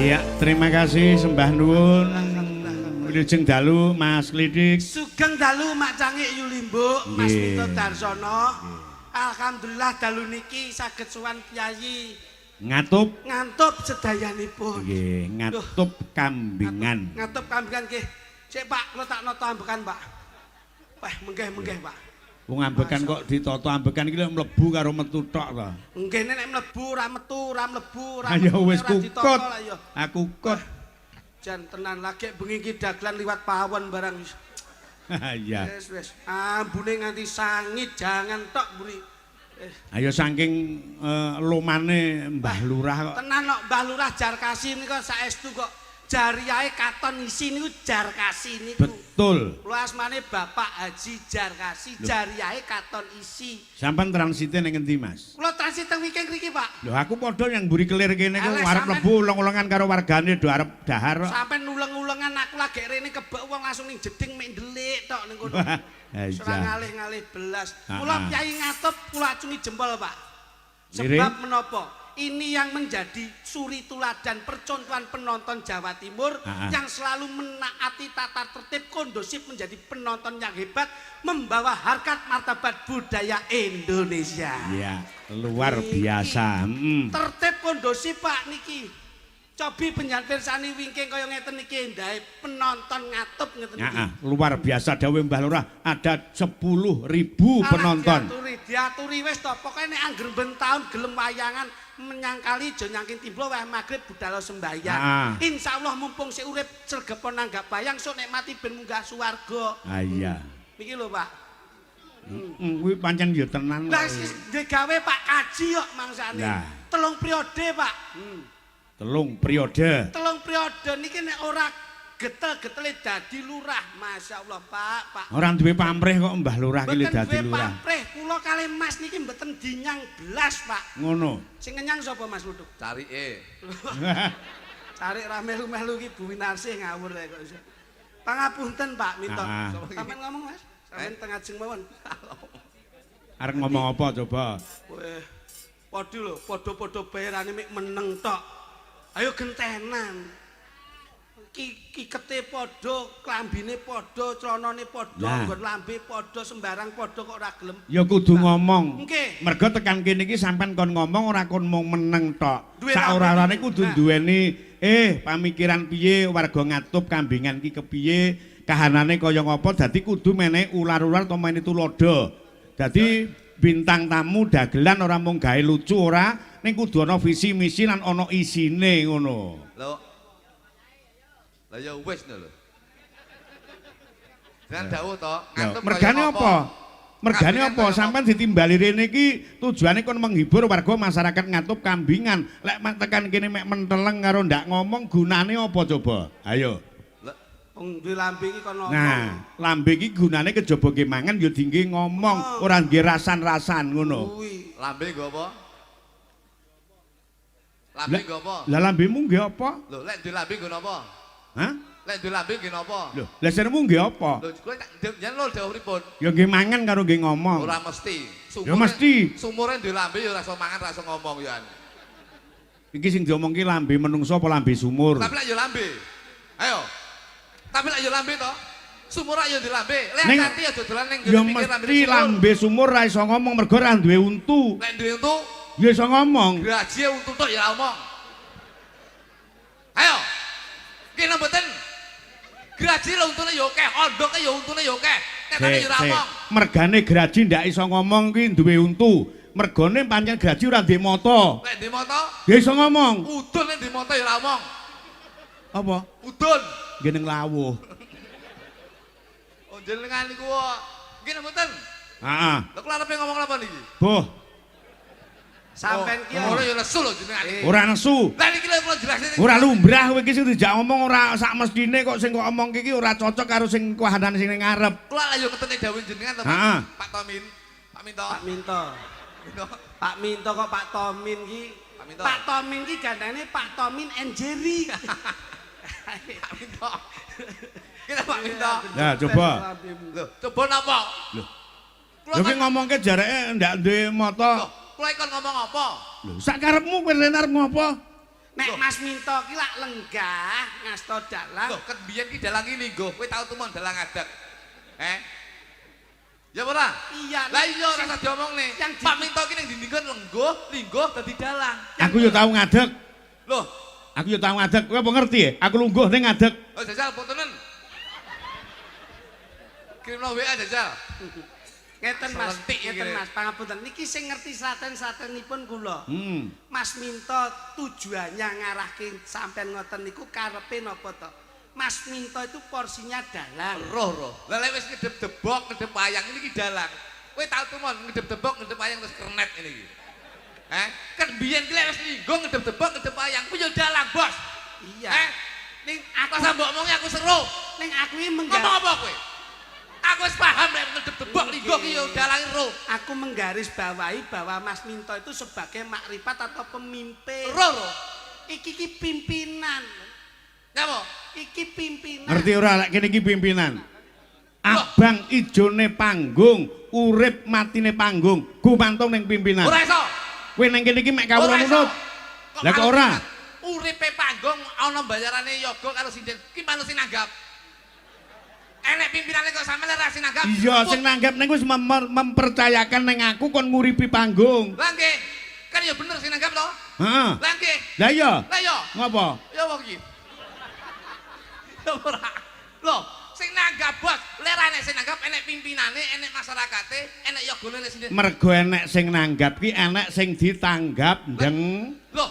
Iya, terima kasih sembah nuwun. Wilujeng dalu Mas Klidik. Sugeng dalu Mak Cangik Yulimbuk, Mas Mito Darsono. Alhamdulillah dalu niki saged sowan Piyayi. Ngatup sedayanipun. nggih, ngatup kambingan. Ngatup kambingan nggih. Cek Pak, kula tak nata ambekan, Pak. Wah, menggeh-menggeh, Pak. Wong ambekan kok ditata ambekan iki lek mlebu karo metu tok to. Nggih nek mlebu ora metu, ora mlebu, ora Ayo metu, wis ora ditata kukut. lah ya. Aku kut. Jan tenan lagi bengi iki dagelan liwat pawon barang. Iya. Wis. Ambune nganti sangit jangan tok mburi. Ayo saking lumane Mbah Lurah kok. Tenan kok Mbah Lurah Jarkasi nika saestu kok jariyahe katon isi niku Jarkasi niku. Betul. Kula asmane Bapak Haji Jarkasi, jariyahe katon isi. Sampeyan transite ning endi, Mas? Kula transit teng Wiking mriki, Pak. Lho aku padha yang mburi kelir kene ku Alah, arep sampean- mlebu uleng-ulengan karo wargane do arep dahar kok. Sampai nuleng-ulengan aku lagi rene kebak wong langsung ning jeding mek ndelik tok ning kono. Ora Iya. ngalih-ngalih belas. Ha-ha. Kula Kyai ngatup kula acungi jempol, Pak. Lirik. Sebab menapa? Ini yang menjadi suri tuladan percontohan penonton Jawa Timur Ha-ha. yang selalu menaati tata tertib kondusif menjadi penonton yang hebat membawa harkat martabat budaya Indonesia. Iya, luar Niki. biasa. Tertib kondusif, Pak niki. Cobi penyantir sani wingking kaya ngeten niki ndahe penonton ngatup ngeten niki. Luar biasa dawuh Mbah Lurah, ada 10.000 penonton. Diaturi wis to, pokoke nek angger ben taun gelem wayangan menyang kali aja nyangkin timblo wah magrib budal sembahyang. Insyaallah mumpung sik urip sregepon nanggap bayang sok nek mati ben munggah swarga. Iya. Niki lho, Pak. Kuwi pancen ya tenan. Lah digawe Pak Kaji kok mangsane. Lah. 3 periode, Pak. 3 periode. 3 periode niki nek ora getel-getele dadi lurah, masyaallah Pak. Ora duwe pamrih kok Mbah Lurah ki Mboten dadi duwe lurah. pamrih, kula kalih Mas niki mboten dinyang blas, Pak. Ngono. Sing ngenyang sapa Mas Luduk? Carike. Cari ra melu-melu ki Bu Winarsih ngawur ae kok. Pangapunten Pak, minta. Sampeyan ngomong Mas, sampeyan teng ajeng mawon. Arep ngomong apa coba? Weh, padha lho, padha-padha bayarane mek meneng tok. Ayo gentenan. Kikete padha, klambine padha, clanane padha, nggon lambe padha, sembarang padha kok ora gelem. Ya kudu ngomong. Nggih. Mergo tekan kene iki sampean kon ngomong ora kon mung meneng tok. Duwe Sak lambe ora-orane iki. kudu duweni pamikiran piye warga ngatup kambingan ki kepiye, kahanane kaya ngapa, dadi kudu menehi ular-ular to meni tulodo. Dadi bintang tamu dagelan ora mung gawe lucu ora, ning kudu ana visi misi lan ana isine ngono. Lho. Lah ya wis lho. Jangan dawuh to, ngantuk Mergane apa? Mergane Kambingan apa? kaya Sampeyan ditimbali rene iki tujuane kon menghibur warga masyarakat ngatup kambingan. Lek tekan kene mek menteleng karo ndak ngomong gunane apa coba? Ayo. Wong duwe lambe iki kono. Nah, lambe iki gunane kejaba ge mangan ya dingge ngomong, ora nggih rasan-rasan ngono. Kuwi. Lambe nggo apa? Lambe nggo apa? Lah lambemu nggih apa? Lho, lek duwe lambe nggo napa? Hah? Lek duwe lambe nggo napa? Lho, lah senemu nggih apa? Lho, kowe tak yen lho dawuh pripun? Ya nggih mangan karo nggih ngomong. Ora mesti. Ya mesti. Sumure duwe lambe ya ora iso mangan, ora iso ngomong ya. Iki sing diomongke lambe menungso apa lambe sumur? Tapi lek ya lambe. Ayo. Tapi lek ya lambe to. Sumur ayo di lambe. Lek Ning- hati aja dolan ning Ya pinggir mesti lambe sumur ra iso ngomong mergo ra duwe untu. Lek duwe untu, Ya iso ngomong. gaji untu tok ya omong. Ayo. Kene mboten. Gaji lho untune ya akeh, ondoke ya untune ya akeh. Ketane ya ora omong. Mergane graji ndak iso ngomong ki duwe untu. Mergane pancen graji ora duwe mata. Lek di moto, Ya iso ngomong. udun ning di moto ya ora omong. Apa? Udun. Nggih ning lawuh. Oh jenengan niku kok. Nggih mboten. Heeh. Lha kula arepe ngomong apa niki? Boh, Sampeyan ki ora ya nesu lho jenengan iki. ora nesu. Lah niki lho kula jelasin. Ora lumrah kowe iki sing dijak ngomong ora sak mestine kok sing kok omong iki ora cocok karo sing kahanane sing ning ngarep. Kula lah yo ketene dawuh jenengan to. Heeh. Pak Tomin. Pak Minto. Pak Minto. Minto. Pak Minto kok Pak Tomin ki. Pak Minto. Pak Tomin ki gandane Pak Tomin and Jerry. Pak Minto. Kita Pak Minto. Ya coba. Lho, coba napa? Lho. Kula Lho ki kan ngomongke jareke ndak duwe mata. kula ikon ngomong apa? Lho, sak karepmu kowe rene arep ngopo? Nek Mas Minto ki lak lenggah ngasta dalang. Loh, ket biyen ki dalang ki linggo, kowe tau tumon dalang adat. Ya ora? Iya. Lah iya ora usah diomongne. Pak Minto ki ning dindingkon linggo dadi dalang. Aku yo tau ngadeg. Loh, aku yo tau ngadeg. Kowe apa ngerti ya? Aku lungguh ning ngadeg. oh jajal fotonen. Kirimno WA jajal. Ngeten Mas, Selentik iki. ngeten Mas, pangapunten. Niki sing ngerti slaten-slatenipun kula. Mas Minto tujuannya ngarahke sampean ngoten niku karepe napa to? Mas Minto itu porsinya dalang. Roh. Lah lek wis ngedep-debok, ngedep wayang ini ki dalang. Kowe tau tuh ngedep-debok, ngedep wayang terus kernet ini iki. Kan biyen ki lek wis linggo ngedep-debok, ngedep wayang ku yo dalang, Bos. Iya. Ning aku Pas mbok omongi aku seru. ning aku iki Ngomong apa kowe? Aku wis paham lek ngedep-debok linggo ki yo dalang ro. Aku menggarisbawahi bahwa Mas Minto itu sebagai makrifat atau pemimpin. Roh. Iki ki pimpinan. Napa? Iki pimpinan. Ngerti ora lek kene iki pimpinan. Abang ijone panggung, urip matine panggung, gumantung ning pimpinan. Ora iso. Kowe nang kene iki mek kawula nunut. Lah kok ora? Uripe panggung ana bayarane yoga karo sinden. Ki manut sing nanggap. Enek pimpinane kok sampeyan ora sing nanggap. Iya, sing nanggap niku wis mempercayakan ning aku kon nguripi panggung. Lah nggih. Kan ya bener sing nanggap to? Heeh. Lah nggih. Lah iya. Lah iya. Ngopo? Ya apa iki? Ya ora. Loh, sing nanggap bos, lek ora enek sing nanggap enek pimpinane, enek masyarakate, enek yogane nek sing. Mergo enek sing nanggap ki enek sing ditanggap, ndeng. Loh,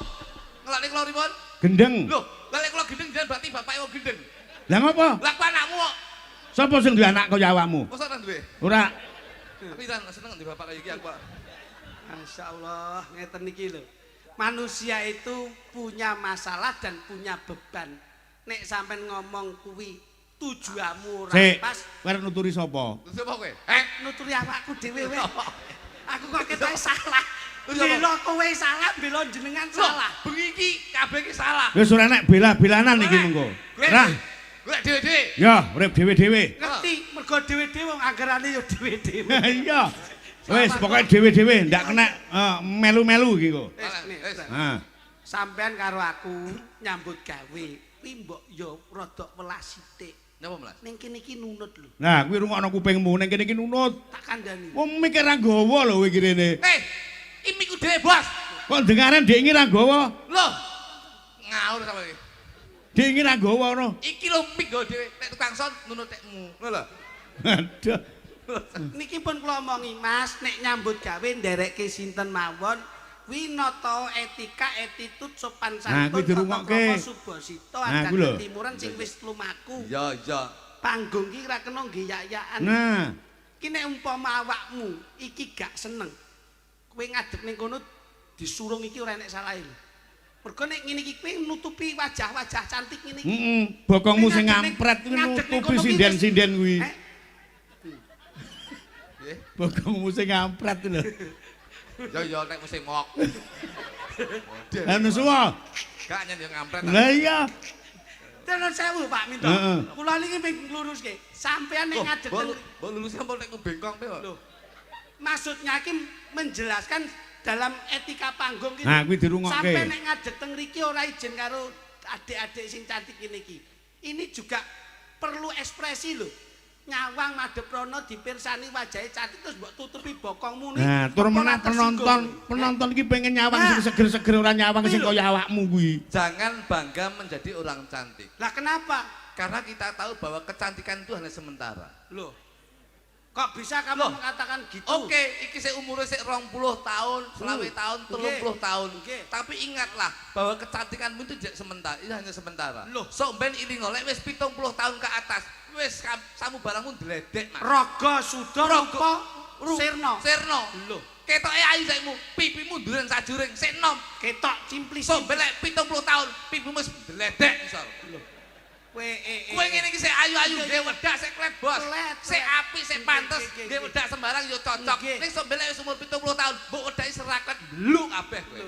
ngelak nek kula pripun? Gendeng. Loh, lah lek kula gendeng jan berarti bapake wong gendeng. Lah ngopo? Lah ku anakmu kok. Sapa sing duwe anak kaya awakmu? Mosok ora duwe? Ora. Tapi kan seneng di bapak kayak iki aku. Masya Allah, ngeten niki lho. Manusia itu punya masalah dan punya beban. Nek sampean ngomong kuwi tujuanmu ora Sik, pas, kowe nuturi sapa? Terus apa kowe? nuturi awakku dhewe weh. Aku kok ketoke salah. Terus apa? Bela kowe salah, bela jenengan salah. Bengi iki kabeh iki salah. Wis ora enek bela-belanan iki mengko. Ora. Golek dhewe-dhewe. Ya, urip dhewe-dhewe. Ngerti mergo dhewe-dhewe wong anggarane ya dhewe-dhewe. Iya. Wis pokoke dhewe-dhewe ndak kena melu-melu iki kok. Heeh. Sampean karo aku nyambut gawe, kuwi mbok yo rada welas sithik. Napa Mas? Ning kene iki nunut lho. Nah, kuwi rungokno kupingmu ning kene iki nunut. Tak kandhani. Wong mikir ra nggawa lho kowe iki rene. Imiku dhewe, Bos. Kok dengaran dhek iki ra nggawa? Loh. Ngawur sama iki. Dhek iki ra nggawa ngono. Iki lho mik go dhewe. Nek tukang son nunut tekmu. Ngono lho. Aduh. Niki pun kula omongi Mas, nek nyambut gawe nderekke sinten mawon, kuwi nata etika, attitude, sopan Nah, santun, kuwi dirungokke. subasita, Nah, adat kuwi lho. timuran sing wis lumaku. Iya, iya. Panggung ki ora kena nggiyak-yakan. Nah, Ki nek umpama awakmu iki gak seneng, kowe ngadeg ning kono disurung iki ora enek salahe lho. Mergo nek ngene iki kowe nutupi wajah-wajah cantik ngene iki. bokongmu sing ngampret kuwi nutupi sinden-sinden kuwi. Bokongmu sing ngampret lho. Ya ya nek mesti ngok. Lah nusuwa. Gak nyen yo ngampret. Lah iya. Tenan sewu Pak Minto. Heeh. Kula niki ping ngluruske. Sampeyan nek ngadeg Mbok lulus apa nek bengkong pe kok. lho. Maksudnya ki menjelaskan dalam etika panggung iki. Nah, kuwi dirungokke. Sampai nek ngadeg teng mriki ora izin karo adik-adik sing cantik ngene iki. Ini juga perlu ekspresi lho. Nyawang madhep rono dipirsani wajahe cantik terus mbok tutupi bokongmu nih. Nah, tur menah penonton iki pengen nyawang sing seger-seger ora nyawang sing kaya awakmu kuwi. Jangan bangga menjadi orang cantik. Lah kenapa? Karena kita tahu bahwa kecantikan itu hanya sementara. Loh. Kok bisa kamu Loh. mengatakan gitu? Oke, iki sik umure sik 20 tahun, 20 tahun, 30 tahun. Tapi ingatlah bahwa kecantikanmu itu sementara, itu hanya sementara. Loh. So ben iling oleh wis 70 tahun ke atas, wis samu barangmu dledek, Mas. Raga suda rupa sirna. Sirna. Loh. Ketoke ayu saikmu, pipimu duren sajuring, sik enom. Ketok cimplis. So ben lek 70 tahun, pipimu wis dledek misal. Kowe Kowe ngene iki sik ayu-ayu, dhewe wedak sik klet, Bos. Sik apik, sik pantes, dhewe wedak sembarang yo cocok. Ning sok belek wis umur 70 tahun, mbok wedaki seraklet bluk kabeh kowe.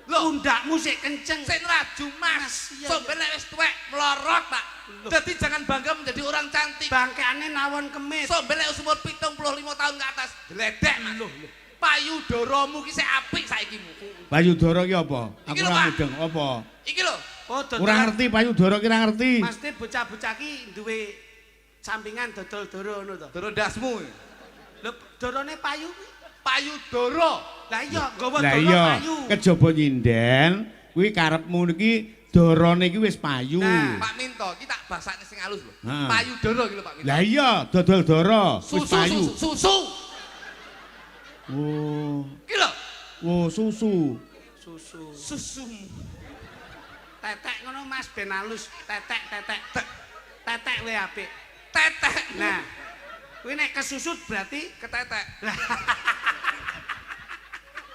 Lho, undakmu sik kenceng. Sik nraju, Mas. Sok belek wis tuwek, melorot, Pak. Dadi jangan bangga menjadi orang cantik. Bangkeane nawon kemis. Sok belek wis umur 75 tahun ke atas, dledek, Mas. Payudaramu ki sik apik saiki. Payudara ki apa? Aku Iki lho, ora Pak. mudeng apa. Iki lho. Oh, Ora ngerti payudara ki ora ngerti. Mesti bocah-bocah ki duwe sampingan dodol doro ngono to. Dara dasmu. Lho, dorone payu kuwi. Payudara. Lah iya, nggawa Lah doro iya, payu. kejaba nyinden kuwi karepmu niki darane iki wis payu. Nah. Pak Minto, ki tak basane sing halus lho. Ha. Payudara ki lho Pak Minto. Lah iya, dodol dara wis Susu, payu. susu. Oh. Ki lho. Oh, susu. Susu. Susu. Tetek ngono Mas ben halus, tetek. Tetek wae apik. Tetek. Nah, kuwi nek kesusut berarti ketetek.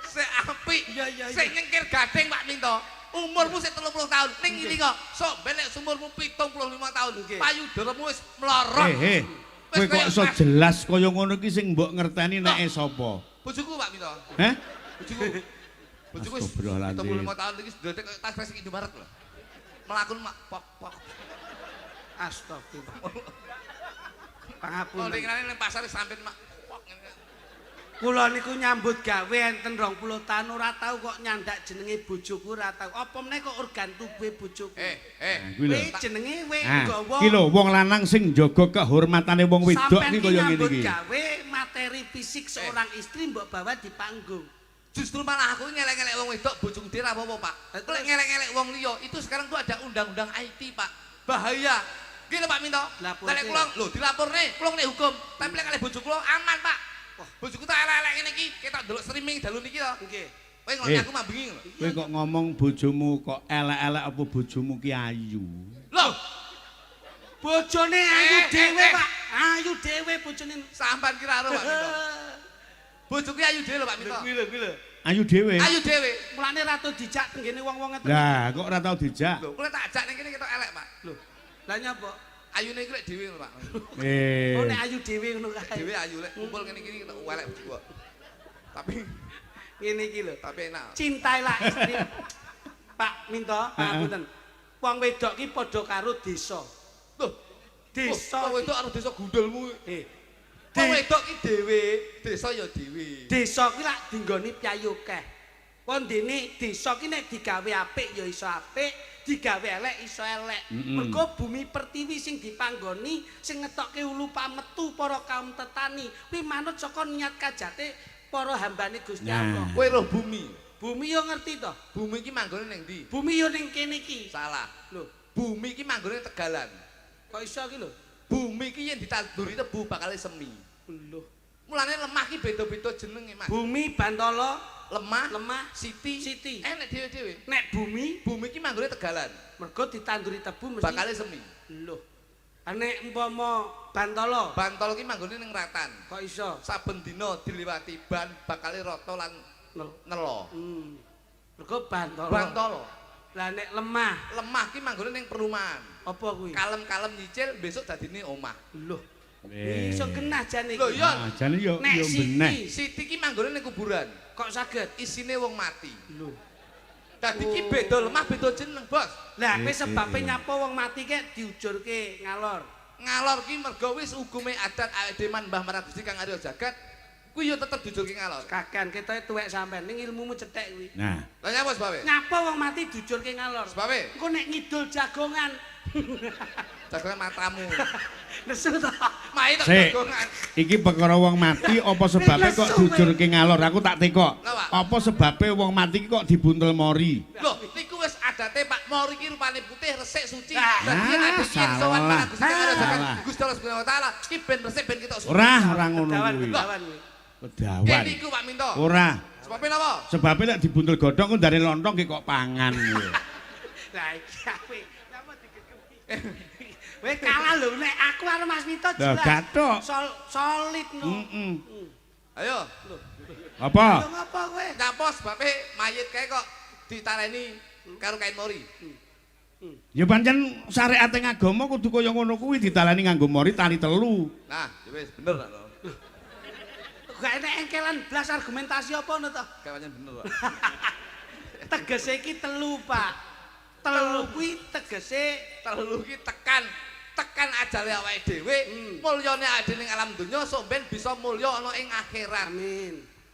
Sik apik. Iya. Sik nyengkir gading Pak Minto. Umurmu sik 30 tahun. Ning ngene kok, sok ben nek umurmu 75 tahun. Nggih. Payudaramu wis melorot. Kowe kok iso jelas kaya ngono ki sing mbok ngerteni nek sapa? Bojoku Pak Minto. Heh? Bojoku. Bojoku wis Astagfirullahaladzim. 75 tahun iki sedek tas kresek Indomaret lho. Melakun mak pok. astagfirullah. Oh, Pangapunten. ning ning pasar sampean mak pok ngene. Kula niku nyambut gawe enten 20 tahun ora tau kok nyandak jenenge bojoku ora tau. Apa meneh kok organ tubuhe bojoku. Kuwi lho. Kuwi jenenge we Ah, nggawa. ki lho wong lanang sing jaga kehormatane wong wedok Sampeyan ki kaya ngene nyambut iki. gawe materi fisik seorang istri mbok bawa di panggung. Justru malah aku ngelek-ngelek wong wedok bojoku dhewe apa-apa, Pak. Lek ngelek-ngelek wong liya, itu sekarang tuh ada undang-undang IT, Pak. Bahaya. Gini Pak Minto. Lek kula lho dilaporne, kula nek hukum. Tapi lek kalih bojoku kula aman, Pak. Wah, bojoku tak elek-elek ngene iki, ketok ndelok streaming dalu niki to. Nggih. Kowe ngeloni aku mambengi lho. Kowe kok ngomong bojomu kok elek-elek apa bojomu ki ayu? Loh, Bojone ayu dhewe, Pak. Ayu dhewe bojone. sampean kira karo Pak Minto. Bojoku ayu dhewe lho Pak Minto. Kuwi lho. Ayu dhewe. Ayu dhewe. Mulane ratu dijak tenggene wong-wong ngeten. Lah, kok ora tau dijak? Lho, kula tak ajak ning kene ketok elek, Pak. Lho. Lah nyapa? Ayune iki lek dhewe lho, Pak. Oh nek Eh. ayu dhewe ngono kae. Dhewe ayu lek kumpul ngene iki ketok elek bojoku. Tapi Ngene iki lho. enak. Cintailah istri. Pak Minto, pangapunten. Wong wedok ki padha karo desa. Loh, Desa. wong wedok karo desa gundulmu. Wong Wong wedok ki dhewe, desa ya dhewe. desa ki lak dinggoni pyayu keh. Pondene desa ki nek digawe apik ya iso apik, digawe elek iso elek. Mergo bumi pertiwi sing dipanggoni sing ngetokke ulu pametu para kaum tetani. Kuwi manut saka niat kajate para hambane Gusti Allah. Kowe roh bumi. Bumi yo ngerti to? Bumi ki manggone ning ndi? Bumi yo ning kene iki. Salah. Lho, Bumi ki manggone Tegalan. kok iso ki lho? Bumi ki yen ditanduri tebu bakal semi. Lho. Mulane lemah ki beda-beda jenenge, Mas. Bumi Bantala, Lemah, Siti. Enek dhewe-dhewe. Nek bumi Bumi ki manggone Tegalan. mergo ditanduri tebu mesti Bakal semi. lho. Nek umpama Bantala, Bantol ki manggone ning Ratan. kok iso? Saben dina diliwati ban bakal rata lan nelo. Mergo Bantala. Bantol. Lah nek lemah, Lemah ki manggone ning perumahan. apa kuwi? Kalem-kalem nyicil besok dadine omah. Lho. Eh. Iso genah jane Lho iki. iya. Ah, jane yo Nek yo bener. Siti ki manggone ning kuburan. Kok saged? Isine wong mati. Lho. Dadi ki beda lemah beda jeneng, Bos. Lah kowe sebabe nyapa wong mati kek diujurke ngalor. Ngalor ki mergo wis hukume adat awake dhewe Mbah Marang Gusti Kang Arya Jagat kuwi yo tetep dijurke ngalor. Kakan ketoke tuwek sampean ning ilmumu cethek kuwi. Nah, Lah nyapa sebabe? Nyapa wong mati dijurke ngalor. Sebabe Engko nek ngidul jagongan. jagongan matamu. Nesu to. Mai tok Sik. jagongan. iki perkara wong mati apa sebabe kok dijurke ngalor? Aku tak tekok. Napa? Apa sebabe wong mati ki kok dibuntel mori? Loh, niku wis adate Pak Mori ki rupane putih, resik, suci. Ah, Dadi yen ade yen salah. sowan Marang Gusti Kang Arya Jagat, Salah. Gusti Allah Subhanahu wa taala ki ben resik ben ketok suci. Ora ngono Dawan kuwi. dawan kuwi. Kedawan. Kene iku Pak Minto. Ora. Sebabe napa? Sebabe lek dibuntel godhong kok dari lontong ki kok pangan. Lah iki kowe napa digegemi. Kowe kalah lho nek aku karo Mas Mito Lah jelas. gathok. Solid no. Ayo, Apa? Yo ngapa kowe? nyapa sebabe mayit kae kok ditaleni karo kain mori. Ya pancen syariate ngagama kudu kaya ngono kuwi ditalani nganggo mori tali telu. Nah, ya wis bener to. Gak enek engkelan blas argumentasi apa ngono to? Kae pancen bener, Pak. Tegese iki telu, Pak. Telu kuwi tegese Telu ki tekan ajale awake dhewe, mulyane awake ning alam donya sok ben bisa mulya ana ing akhirat. amin.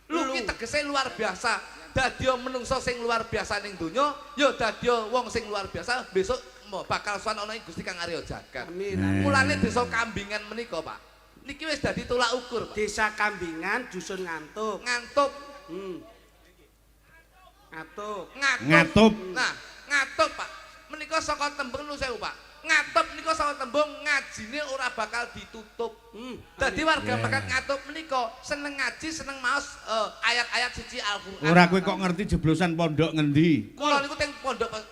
Lu ki tegese luar biasa. Dadi menungso sing luar biasa ning donya, ya dadi wong sing luar biasa besok bakal sowan ana ing Gusti Kang Arya Jagat. Amin. Mulane desa Kambingan menika, Pak. Niki wis dadi tolak ukur, Pak. Desa Kambingan dusun Ngantup. Ngantup. Ngantup. Ngatup. Nah, ngatup, Pak. Menika saka tembung nu sewu, Pak. Ngatup menika saka tembung ngajine ora bakal ditutup. Dadi warga bakat ngatup menika seneng ngaji, seneng maos ayat-ayat suci Al-Qur'an. Ora kowe kok ngerti jeblosan pondok ngendi? Kula niku teng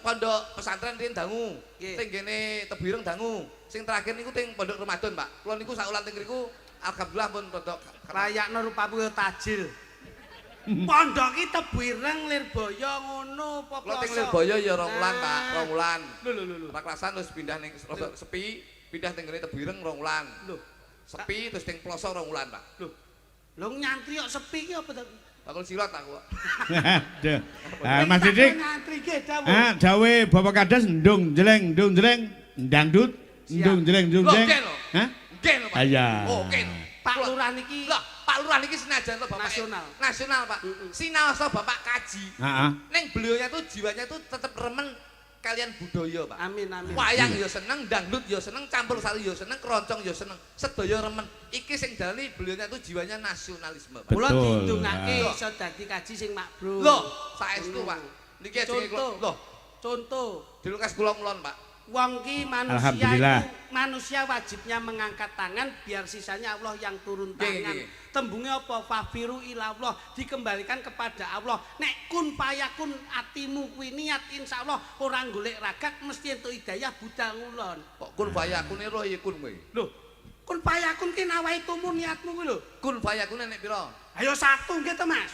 pondok pesantren riyen dangu. Teng kene Tebireng dangu. Sing terakhir niku teng pondok Ramadan, Pak. Kula niku saulan teng mriku alhamdulillah pun rodok Rayakno rupamu ya tajil. Pondok ki Tebireng Lirboyo ngono apa Kula teng Lirboyo ya 2 wulan, Pak, 2 wulan. Lho. Raklasan terus pindah ning sepi, pindah teng kene Tebireng 2 wulan. Lho. Sepi terus teng Ploso 2 wulan, Pak. Lho nyantri kok sepi ki apa to? Bakul silat aku. Aduh. Ah Mas Didik. Nyantri ki dawuh. Ah dawe Bapak Kades ndung jeleng dangdut ndung jeleng. Nggih lho. Hah? Nggih lho, Pak. Aya. Oh, nggih. Pak Lurah niki Lah, Pak Lurah niki senajan to Bapak nasional, Pak. Sinaosa Bapak kaji. Heeh. Neng beliaunya tuh jiwanya tuh tetap remen kalian budaya, Pak. Amin. Wayang ya seneng, dangdut ya seneng, campur sari ya seneng, keroncong ya seneng, sedaya remen. Iki sing dalani beliaunya tuh jiwanya nasionalisme, Pak. kula Betul. didongake iso dadi kaji sing makbrul. Loh, saestu, Pak. Niki ajenge Contoh. kula. Loh, Contoh, dilukas kula ngulon, Pak. wong ki Alhamdulillah. manusia wajibnya mengangkat tangan biar sisanya Allah yang turun tangan. Nggih. Tembungnya apa? Fafiru ila Allah, dikembalikan kepada Allah. Nek kun payakun atimu kuwi niat insyaallah orang golek ragak mesti entuk hidayah budal ngulon. Kok kun fayakune roh ya kun kowe. Lho, kun payakun ki nawaitumu niatmu kuwi lho. Kun fayakune nek pira? Ayo satu nggih to, Mas.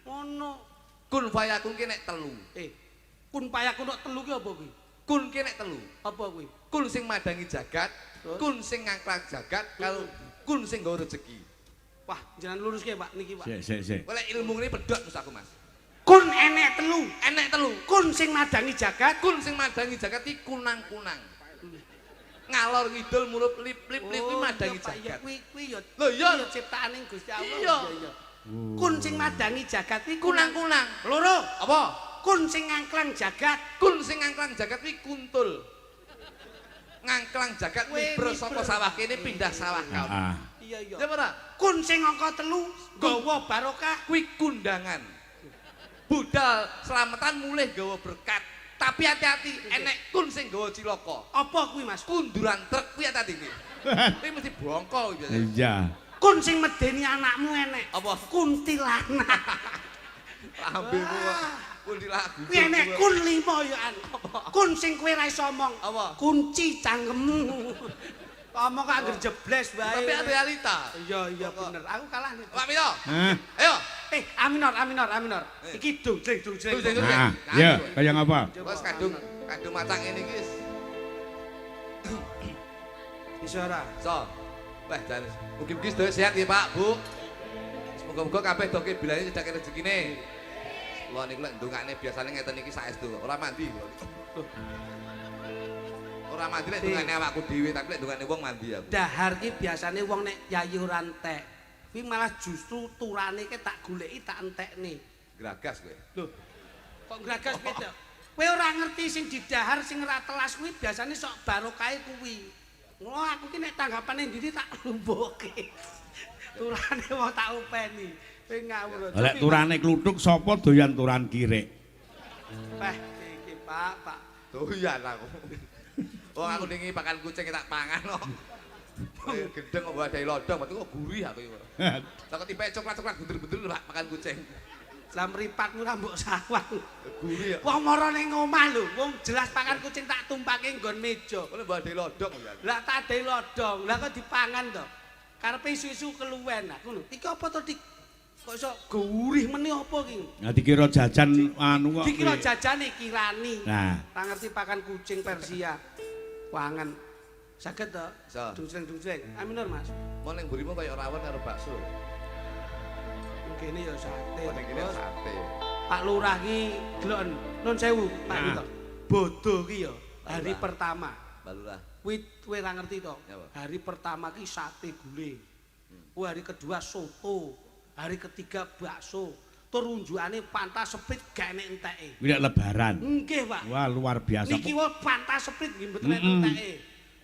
Ngono. Kun fayakun ki nek 3. Kun payakun kok telu ki apa kuwi? Kun ki nek 3. Apa kuwi? Kun sing madangi jagat, Terus? kun sing ngangklak jagat, kalau kun sing nggawa rezeki. Wah, jangan lurus ke Pak niki Pak. Sik. Oleh ilmu ini pedot Mas aku, Mas. Kun enek telu. Enek 3. Kun sing madangi jagat. Kun sing madangi jagat iki kunang-kunang. Ngalor ngidul murup lip-lip kuwi madangi jagat. Kuwi ya. Lho iya. Ciptaane Gusti Allah. Iya. Kun sing madangi jagat kuwi Kunang-kunang. Loro. Apa? Kun sing ngangklang jagat. Kun sing ngangklang jagat kuwi kuntul. Ngangklang jagat mibro saka sawah kene pindah sawah kaon. Heeh. Iya. Ya ora? Kun sing angka telu gawa barokah. Kuwi kundangan. Budal selamatan mulih gawa berkat. Tapi hati-hati enek kun sing gawa cilaka. Apa kuwi Mas? Kunduran truk kuwi hati-hati iki. Kuwi mesti bongko biasane. Iya. Kun sing medeni anakmu enek. Apa? Kuntilanak. Lambemu kuntilanak. Kuwi enek kun 5 ya an. Kun sing kowe ra iso omong. Apa? Kunci cangkemmu. Omong kok angger jebles bae. Tapi ada realita. Iya bener. Aku kalah nih. Pak Mito. Hah? Ayo. Aminor. Iki dung-dung. Nah, ya, kaya ngapa? Wes kadung macang ini iki. Iso ora? So. Wah, jan mugi-mugi sedaya sehat ya, Pak, Bu. Semoga-moga kabeh doke bilane cedhake rezekine. Kula niku lek ndongakne biasane ngeten iki saestu, ora mandi. Ora mandi lek ndongakne awakku dhewe, tapi lek ndongakne wong mandi aku. Dahar ki biasane wong nek yayi ora entek. Kuwi malah justru turane ki tak goleki tak entekne. Gragas kowe. Lho. Kok gragas beda? Kowe ora ngerti sing didahar sing ora telas kuwi biasane sok barokahe kuwi. Ngono aku ki nek tanggapane ndi tak lumbuhke. Turane wong tak openi. Kowe ngawur. Lek turane kluthuk sapa doyan turan kirek? Peh iki Pak. Doyan aku. Oh aku ningi pakan kucing tak pangan kok. Gendeng kok wadai lodong, berarti kok gurih aku iki. Takut tipe coklat-coklat bunder-bunder Pak makan kucing. Lah mripatmu ra mbok sawang. Gurih ya. Wong mara ning omah lho, wong jelas pakan kucing tak tumpake nggon meja. Kok wadai lodong ya. Lah tak adai lodong, lah kok dipangan to. Karepe isu-isu keluwen aku lho. Iki apa to Dik? Kok iso gurih meneh apa iki? Nah dikira jajan anu kok. Dikira jajane kirani. Nah, Tak ngerti pakan kucing Persia. Wangen. Saged to? Iso. Dung-dung. Aminor Mas. Mau ning burimu kaya rawon karo bakso. Kene ya sate. Mau ning kene Terus sate. Pak Lurah ki delok nun sewu Pak Nah. Mito. Bodo ki ya hari Lurah. pertama. Balurah. Kuwi kowe ora ngerti to. Apa? Hari pertama ki sate guling. Kuwi hari kedua soto. Hari ketiga bakso. Tur unjukane pantas seprit gak enek enteke. Kuwi lebaran. Nggih, Pak. Wah, luar biasa. Niki wae pantas seprit nggih mboten enek enteke.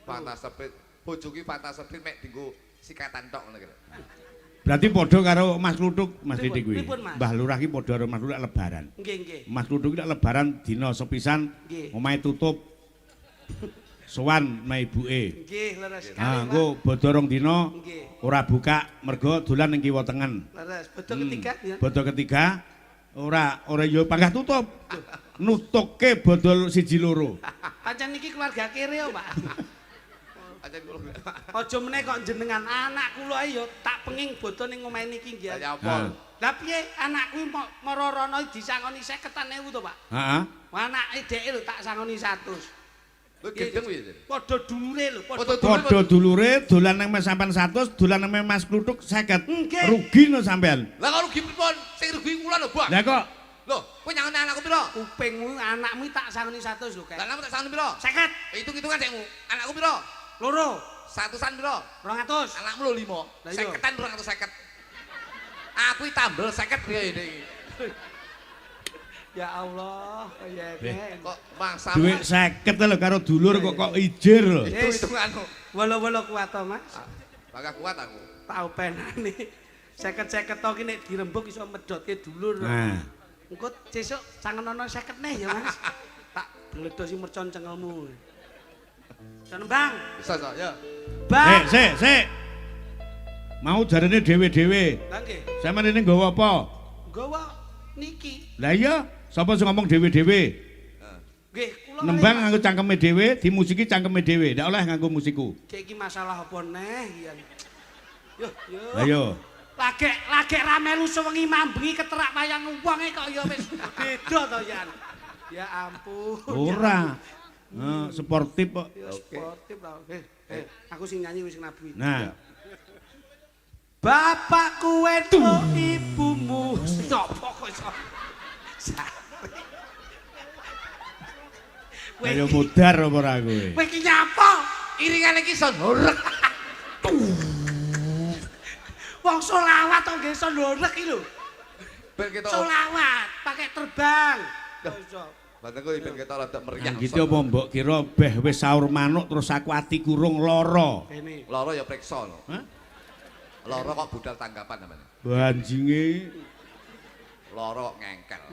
Pantas seprit. Bojo ki pantas seprit mek dienggo sikatan tok ngono kira. Berarti padha karo Mas Kluthuk Mas Didi kuwi. Pripun, Mas? Mbah Lurah ki padha karo Mas Kluthuk lebaran. Nggih, nggih. Mas Kluthuk ki lebaran dina sepisan Nggih. omahe tutup. Sowan me ibuke. Nggih, leres sekali. Ah, engko bodho rong dina Nggih. ora buka mergo dolan ning kiwa tengen. Leres. Bodho ketiga ya. Bodho ketiga ora ya panggah tutup. Nutukke bodol siji loro. Pancen niki keluarga kere ya, Pak. Aja kula. Aja meneh kok jenengan anak kula ya tak penging bodho ning omahe niki nggih. Ya apa? Lah piye anak kuwi mara rono disangoni 50.000 to, Pak? Heeh. Anake dheke lho tak sangoni 100. Lu gendeng kuwi. Padha dulure lho, Padha dulure dolan nang sampean 100, dolan nang Mas Kluthuk 50. Nggih. Rugi no sampean. Lah kok rugi pripun? Sing rugi kula lho, Bos. Lah kok Lho, kowe nyangoni anakku piro? kupingmu anakmu tak sangoni 100 lho, Kak. Lah anakmu tak sangoni piro? 50. Hitung-hitungan sekmu. Anakku piro? Loro. Satusan piro? 200. Anakmu lho 5. Lah iya. 50-an 250. Aku tambel 50 priye iki. Ya Allah, kaya Kok mangsa duit 50 lho karo dulur kok ijir lho. hitung-hitunganmu. Wolo-wolo kuat to, Mas. Bakal kuat aku. Tau penane. 50-50 to ki nek dirembug iso medhotke dulur. Nah, Engko sesuk sangenono 50 neh ya, Mas. Tak gledosi mercon cengelmu. Sono, Bang. Bisa so, ya. Bang. sik. Mau jarene dhewe-dhewe. Lah nggih. Sampeyan ini nggawa apa? Nggawa niki. Lah iya, sapa sing ngomong dhewe-dhewe? Nggih, kula Nembang nganggo cangkeme dhewe, dimusiki cangkeme dhewe. Ndak oleh nganggo musiku. Iki masalah apa neh ya. Yo, yo. Lah iya. Lagek ra melu sewengi mambengi keterak wayang wonge kok ya wis beda to Yan. Ya ampun. Ora. Sportif kok. Ya sportif lah. Aku sing nyanyi wis nabi. Nah, Bapakku wedok ibumu sapa kok iso. ayo mudar apa ora kowe? Kowe iki nyapa? Iringane iki iso ndorek. Wong solawat to nggih iso ndorek iki lho. Ben kita Solawat pakai terbang. Iso. Baten kowe ben kita rada meriah. Gitu apa mbok kira beh wis sahur manuk terus aku ati kurung lara. Kene. Loro ya priksa lho. Hah? Loro kok budal tanggapan namanya. Banjinge Loro kok ngengkel.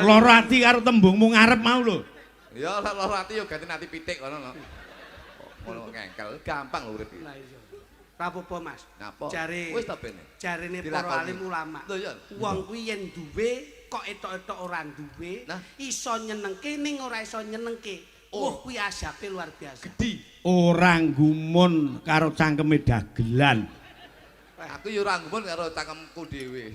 lara ati karo tembungmu ngarep mau lho. Ya loro ati yo ganti nanti pitik ngono lho. Ngono ngengkel gampang lho urip iki. Lah iya. Rapopo Mas? Napa? Jare Wis ta bene. jarene Dilakoni. para alim ulama. Lho ya. Wong kuwi yen duwe kok etok-etok ora duwe, Nah. iso nyenengke ning ora iso nyenengke. Oh. Kuwi asape luar biasa. Di. Ora gumun karo cangkeme dagelan. Aku yo ora ngumun karo cangkemku dhewe.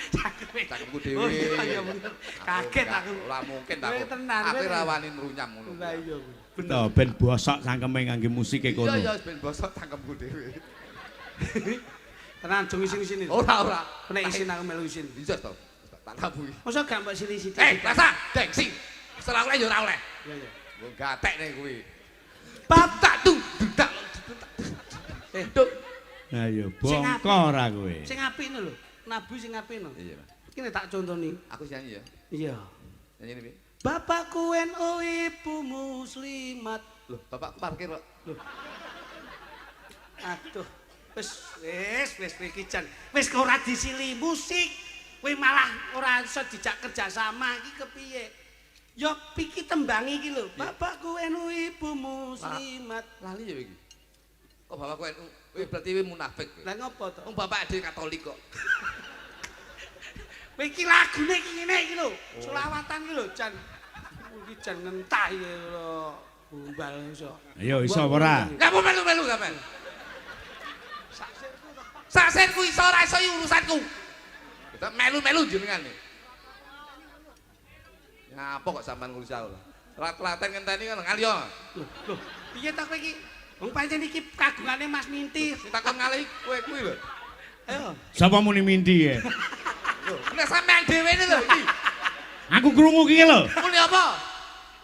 Cangkemku dhewe. Oh iya bener. Kaget aku. Ora mungkin Kowe aku. tenan, Aku kowe. ora wani nrunyam ngono. Lah iya. Bener ben bosok cangkeme ngangge musike kono. Iya ya ben bosok cangkemku dhewe. Tenan jeng isin-isin. Ora. Nek isin aku melu isin. Iya to. Tak tabuhi. Masa gak mbok sili-sili. Rasa, gengsi. Ora oleh yo ora oleh. Iya iya. Wong gatek nek kuwi. Bapak tuh dudak. Duk. Ayo Sing bongko apik. ora kowe. Sing apik lho. Nabi sing apik lho. Iya, Mas. Kene tak contoni. Aku nyanyi ya. Iya. Nyanyi ini. Bapakku NU ibu muslimat. Loh, bapakku parkir kok. Aduh. Wis iki jan. Wis kok ora disili musik. Kowe malah ora iso dijak kerja sama iki kepiye? Ya piki tembang iki lho. Bapakku NU ibu muslimat. Lali ya iki. Kok bapakku NU? Berarti kowe munafik. Lah ngopo to? Wong bapak dhewe Katolik kok. Kowe iki lagune iki ngene iki lho. Selawatan iki lho jan. Iki jan ngentah iki lho. Bumbal iso. Ayo iso apa ora? Enggak mau melu-melu sampean. Saksenku iso ora iso urusanku. Kita melu-melu jenengan nih. Ngapa kok sampean ngurus aku? Rat-raten ngenteni kan ngalih. Loh, piye ta kowe iki? Wong pancen iki kagungane Mas Minti. Takon ngalih kowe kuwi lho. Ayo. Sapa muni minti ya? Nek sampean dhewe ini lho iki. Aku krungu ki lho. Muni apa?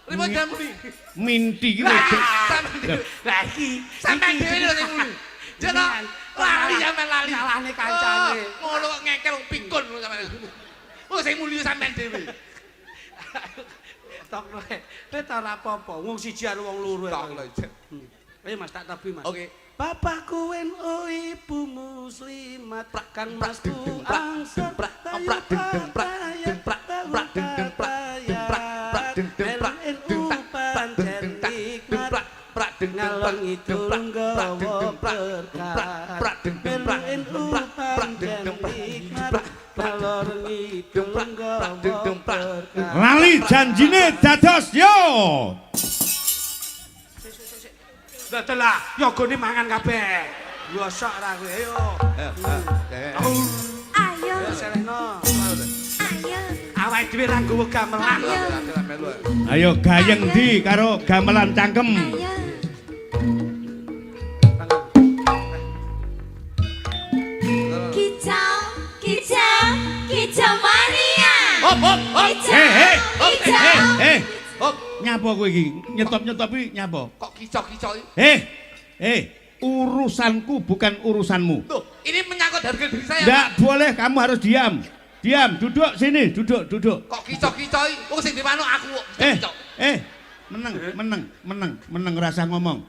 Rimo jam muni. Minti ki Lah, wedok. sampean dhewe. Lah iki Sampean dhewe lho sing muni. Jeno, Lali sampean lali. Nyalahne kancane. Ngono kok ngekel wong pikun ngono sampean. Oh sing mulya sampean dhewe. Tok kowe ta ora apa-apa. Wong siji karo wong loro. Tok lho. Ayo Mas tak tabi Mas. Oke. Bapakku wen ibu muslimat kan masku angsa prak deng prak deng prak prak deng prak deng prak prak deng prak deng prak prak deng prak prak deng ngaleng itu nggawa berkah prak deng prak prak deng prak kalor ngidung nggawa berkah lali janjine dados yo. Dadalah, yogane mangan kabeh. Yo sok ra kowe, ayo. Ayo. Seleno. Ayo. Awake dhewe ra nggawa gamelan. Ayo gayeng di karo gamelan cangkem. Ayo. Kicau, kicau, kicau mania. Hop hop hop. Kicau. Hop. Nyapa kowe iki? Nyetop-nyetop iki nyapa? Kok kicok-kicok iki? Urusanku bukan urusanmu. Tuh, ini menyangkut harga diri saya. Enggak boleh, kamu harus diam. Diam, duduk sini, duduk. Kok kicok-kicok iki? Wong sing dimanuk aku kok kicok. Meneng rasa ngomong.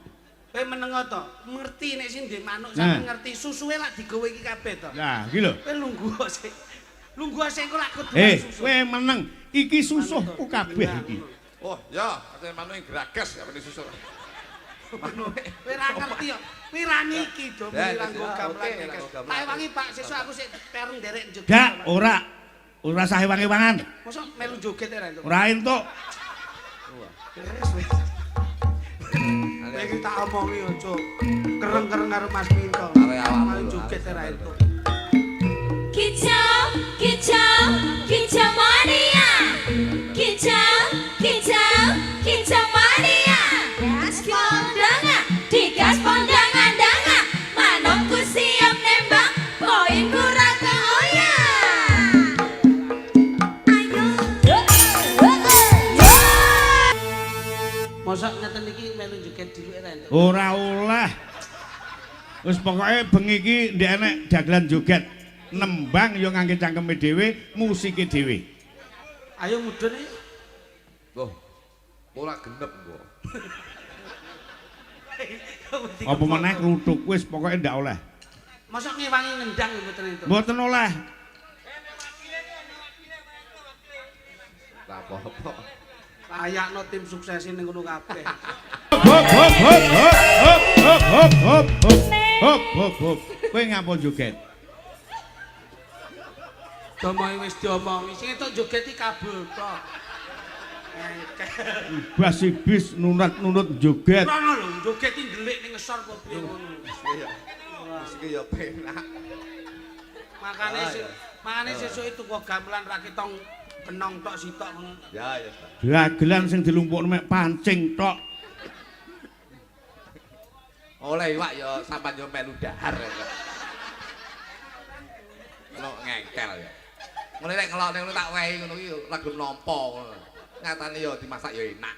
Kowe meneng to, ngerti nek sing ndek manuk sampe ngerti susuwe lak digawe iki kabeh to. Nah, iki lho. Kowe lungguh sik. Lungguh sik kok lak kudu susu. Kowe meneng. Iki susuhku kabeh iki. Oh, ya, katanya manuk yang geragas ya ini susul. Manuk. Kowe ra ngerti yo. Kowe ra niki do nganggo gamelan. Tak wangi Pak, sesuk aku sik pereng nderek joget. Gak, ora sah wangi-wangan. Mosok melu joget ora entuk. Ora entuk. Kowe iki tak omongi yo, Cuk. Kereng-kereng karo Mas Minto. Melu joget ora entuk. Kicau, kicau, kicau mania. Kicau, kicau, kicau mania. Gas kondangan, digas kondangan dangan. Manukku siap nembak, poinku ra keoyang. Ayo. Mosok ngeten iki melu joget dulu ora entuk. Ora oleh. Wis pokoke bengi iki ndek enek dagelan joget. Nembang yo ngangge cangkeme dhewe, musike dhewe. Ayo mudhun iki. Loh, ora genep kok. Apa meneh kluthuk wis pokoke ndak oleh. Mosok ngewangi ngendang mboten itu. Mboten oleh. Lah apa-apa. Ayakno tim sukses ning ngono kabeh. Hop. Kowe ngapa joget? Domoe wis diomongi, sing entuk joget iki kabul tok. Basibis nunut joget. Ora lho, joget iki ndelik ning ngesor kok piye ngono. Wis iki ya penak. Makane sesuk itu kok gamelan ra ketong kenong tok sitok ngono. Ya. Dagelan sing dilumpukno mek pancing tok. Oleh iwak ya sampean yo melu dahar ya. Ono ngengkel ya. Mulai nek ngelok ning tak wehi ngono iki lagu nampa ngono. Nyatane ya dimasak ya enak.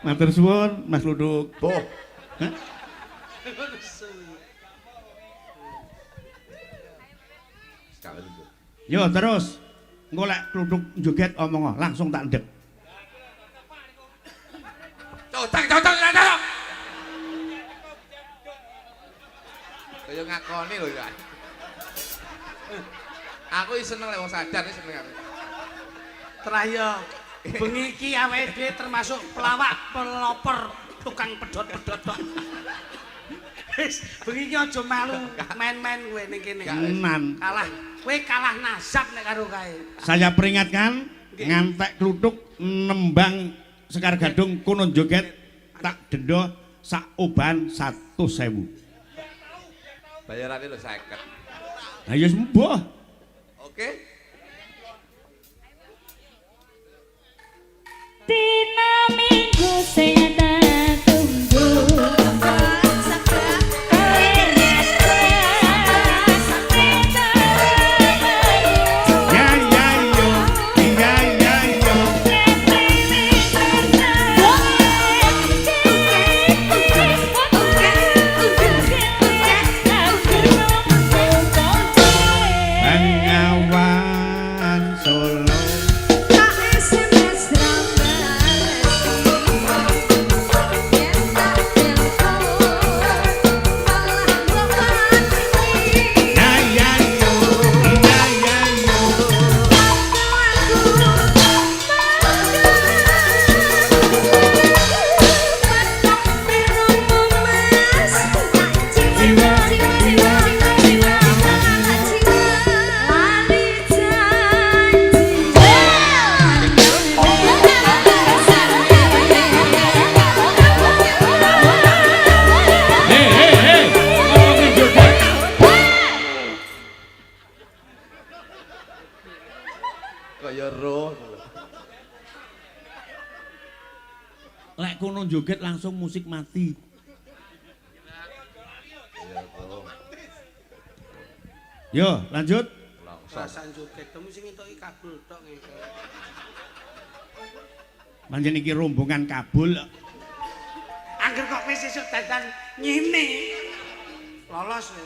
Matur suwun, Mas Luduk. Boh. Hah? Sekali itu. Yo terus. Engko lek kluthuk joget omong langsung tak ndek. Cocok. Kaya ngakoni lho ya. Aku iki seneng lek wong sadar iki seneng aku. Trayo. Bengi iki awake dhewe termasuk pelawak, peloper, tukang pedhot-pedhot tok. Wis, bengi iki aja malu main-main kowe ning kene. Tenan. Kowe kalah nasab nek karo kae. Saya peringatkan ngantek kluthuk nembang Sekar Gadung kono joget tak denda sak oban 100.000. Bayarane lho 50. Lah ya sembuh. Oke. Dina minggu sing tak tunggu. Lek kono joget langsung musik mati. Yo, lanjut. Rasan joget temu sing entuki kabul tok ngene. Pancen iki rombongan kabul. Angger kok wis sesuk dadan ngene. Lolos we.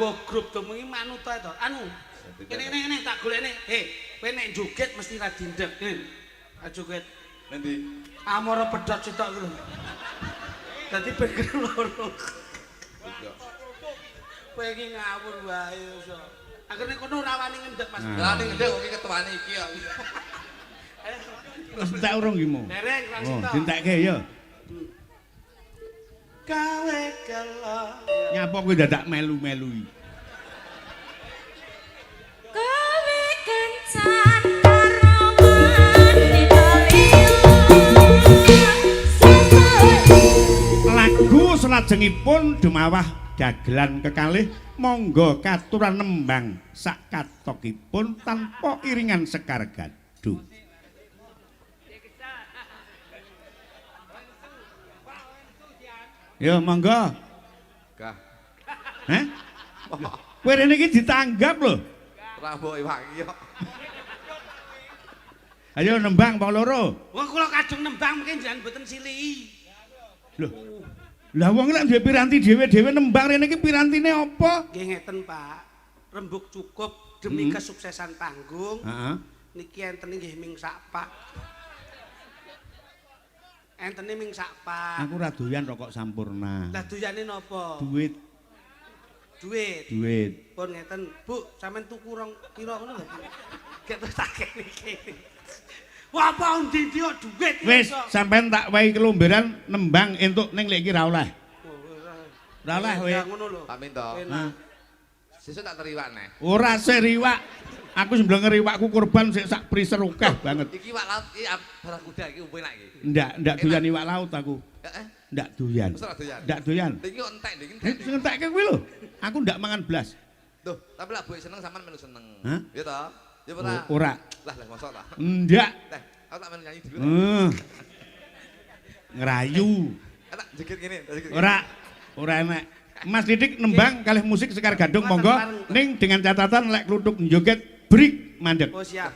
Grup temengi manut ae to. Anu. Kene tak golekne. Kowe nek joget mesti ra dindek. Joget. Endi? Amara pedhot sitok ku lho. Dadi bener loro. Kowe iki ngawur wae iso. Akhirnya kono ora wani ngendek Mas. Lah ning ngendek kok iki ketuane iki kok. Wis entek urung iki mo. Dereng langsung to. Dintekke ya. Gawe kelo. Nyapa kowe dadak melu-melu iki? Kowe kencan lagu selajengipun dumawah dagelan kekalih monggo katuran nembang sak katokipun tanpa iringan sekar gaduh. Yo monggo. Gah. Hah? Kowe rene iki ditanggap lho. Ora mbok iwaki kok. Ayo nembang Pak Loro. Wong kula kadung nembang mungkin jangan mboten silih. Lho. Lah wong nek duwe piranti dhewe-dhewe nembang rene iki pirantine apa? Nggih ngeten, Pak. Rembug cukup demi kesuksesan panggung. Heeh. Niki enten nggih ming sakpak. Entene ming sakpak. Aku ra doyan rokok sampurna. Lah doyane napa? Duit. Duit. Pun ngeten, Bu, sampean tuku rong pira ngono lho. Gek terus tak niki. Wah, apa undi-undi kok duit iki. Wis, sampean tak wae kelomberan nembang entuk ning lek iki ra oleh. Ra oleh kowe. Ya ngono lho. Tak minta. Enak. Sesuk tak teriwak neh. Ora seriwak. Aku sembleng ngeriwakku kurban sik sak priser akeh banget. Iki iwak laut iki barakuda iki enak iki. Ndak doyan iwak laut aku. Heeh. Ndak doyan. Wis ora doyan. Ndak doyan. Iki kok entek iki. Sing entekke kuwi lho. Aku ndak mangan blas. Duh, tapi lah buat seneng sampean melu seneng. Hah? Ya toh? Ya ora. Ora. Lah mosok ta. Ndak. Teh, aku tak melu nyanyi dulu. Ngerayu. Tak joget ngene, joget. Ora enak. Mas Didik nembang kalih musik sekar gadung monggo ning dengan catatan lek kluthuk njoget break mandek. Oh siap.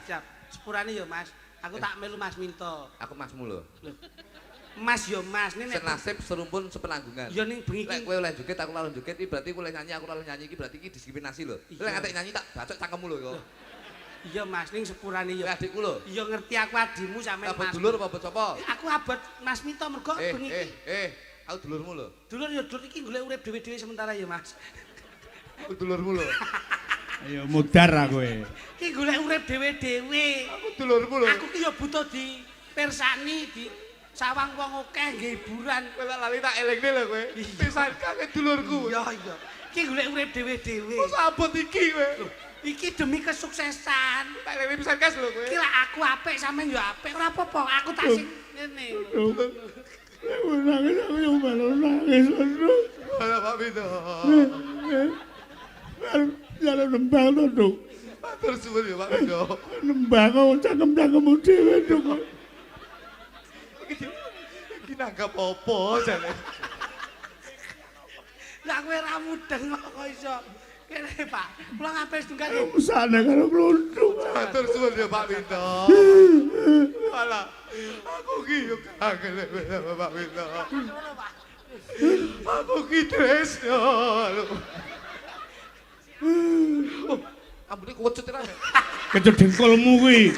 Sepurane ya, Mas. Aku tak melu Mas Minto. Aku masmu lho. Mas yo Mas, ini nek Senasib serumpun sepenanggungan. yo ning bengi Lek kowe oleh joget aku ora oleh joget iki berarti kowe oleh nyanyi aku ora oleh nyanyi iki berarti iki diskriminasi lho. Lek ngatek nyanyi tak bacok cangkemmu lho kok. iya Mas ning sepurane yo. Kowe adikku lho. Iya ngerti aku adimu sampean Abot Mas. dulur apa abot sapa? Aku abot Mas Minto mergo bengi iki. Aku dulurmu lho. Dulur yo dulur iki golek urip dhewe-dhewe sementara ya Mas. Aku dulurmu lho. Ayo mudar aku kowe. Iki golek urip dhewe-dhewe. Aku dulurmu lho. Aku ki yo butuh di persani di sawang wong akeh nggih hiburan. Kowe lak lali tak elingne lho kowe. Pisan kake dulurku. Iya. Iki golek urip dhewe-dhewe. Wes abot iki kowe. Iki demi kesuksesan. Tak elingne pisan kas lho kowe. Iki lak aku apik sampean yo apik ora apa-apa. Aku tak sing ngene. Aku yo malu nangis terus. Ala Pak Bito. Jalan nembang to, Duk. Matur suwun ya Pak Bito. Nembang kok cangkem-cangkemmu dhewe, Duk. Iki nanggap apa jane? Lah kowe ra mudeng kok iso. Kene Pak, kula ngapes tunggal. Usane karo klundung. Matur suwun ya Pak Bito. Ala aku ki yo kangen Pak Bito. Aku ki desa. Oh, ambune kuwecut ra. Kecut dengkulmu kuwi.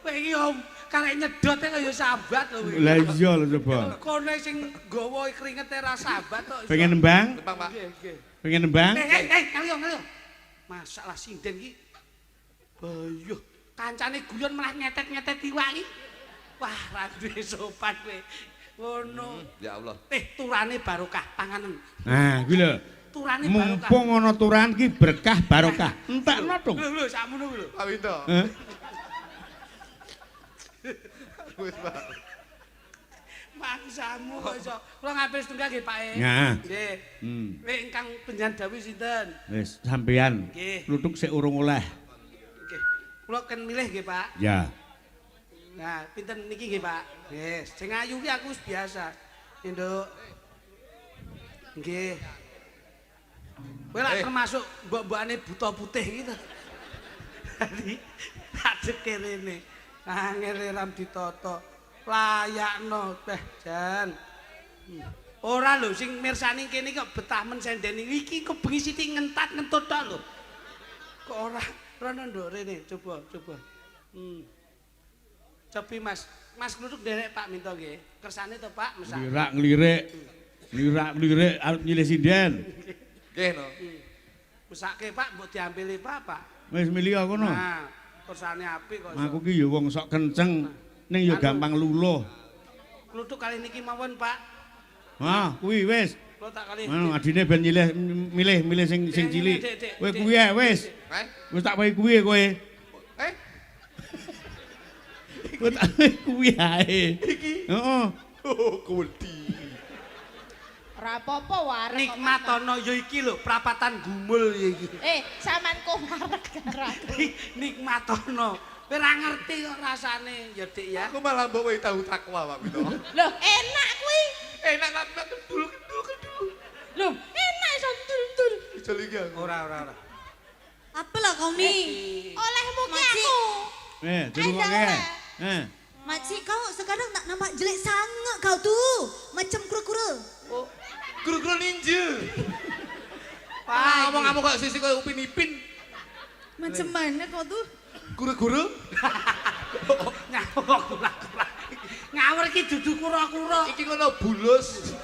Kowe iki om karek nyedote kaya sahabat lho kuwi. Lah iya lho coba. Kone sing nggawa kringete ra sahabat kok. Pengen nembang? Nembang, Pak. Nggih, nggih. Pengen nembang? Ngalio. Masalah sinden ki. Bayuh, kancane guyon malah nyetet-nyetet iwak iki. Wah, ra duwe sopan kowe. Ngono. Ya Allah. Turane barokah panganen. Nah, kuwi lho. Turane barokah. Mumpung ana turan ki berkah barokah. Entekno dong. Lho, sakmono kuwi lho. Pak Winto. Heh. Wis, Pak. Mangsamu kok iso. Kula ngampil setunggal nggih, Pak. Ya. Nggih. Kowe ingkang penjan dawuh sinten? Wis sampean. Nggih. Kluthuk sik urung oleh. Nggih. Kula ken milih nggih, Pak. Ya. Nah, pinten niki nggih, Pak? Nggih, sing ayu ki aku wis biasa. Nduk. Nggih. Kowe lak termasuk mbok-mbokane buta putih gitu. Dadi adek kerene. Angel ram ditata. Layakno teh jan. Ora lho sing mirsani kene kok betah men sendeni iki kok bengi sithik ngentat ngentut tok lho. Kok ora rono nduk rene coba. Cobi Mas. Mas kluthuk derek Pak minta nggih. Kersane to Pak mesak. Lirak-lirik arep nyilih sinden. Nggih no. Mesake Pak mbok diampili Pak. Wis milih kono. Nah, kersane apik kok. Aku ki ya wong sok kenceng ning ya gampang luluh. Kluthuk kali niki mawon Pak. Ah, kuwi wis. Kula tak kali. Anu adine ben milih sing cilik. Kowe kuwi ae wis. Wis tak wae kuwi kowe. Kowe tak wae kuwi ae. Iki. Heeh. Oh, kewedi. Ora apa-apa warek. Nikmatono ya iki lho prapatan gumul ya iki. Sampean kok warek karo aku. Nikmatono. Kowe ora ngerti kok rasane ya Dik ya. Aku malah mbok wae tahu takwa, Pak Winto. Loh, enak kuwi. Enak kan kendul. Loh, enak iso ndul-ndul. Ijol iki aku. Ora. Apalah kau ni? Olehmu ki Makcik. aku. Dirungokke. Makcik kau sekarang nak nampak jelek sangat kau tuh. Macam kura-kura. Oh, guru-guru ninja. Pak, Ngomong-ngomong kok sisi koyo Upin Ipin. Macam mana kau tuh? Guru-guru? ngawur ki dudu kura-kura. Iki ngono bulus.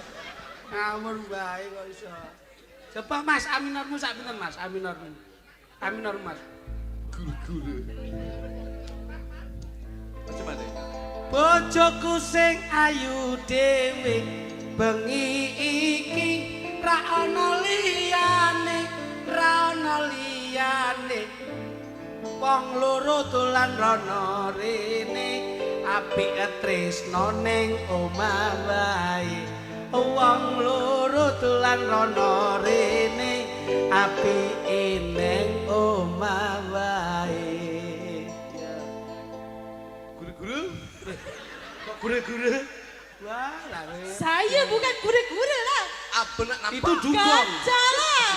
Ngawur bae kok iso. Coba Mas aminormu sak pinten Mas? Aminormu. Aminor Mas. Guru-guru. Macam mana? Bojoku sing ayu dhewe bengi iki ra ana liyane. Wong loro dolan rono rene apik tresno ning omah wae. Wong loro dolan rono rene apik ning omah wae. Guru-guru? Kok gure-gure? Wah, lah. Saya bukan gure-gure lah. Apa nak nampak? Itu dugong. Gajah lah.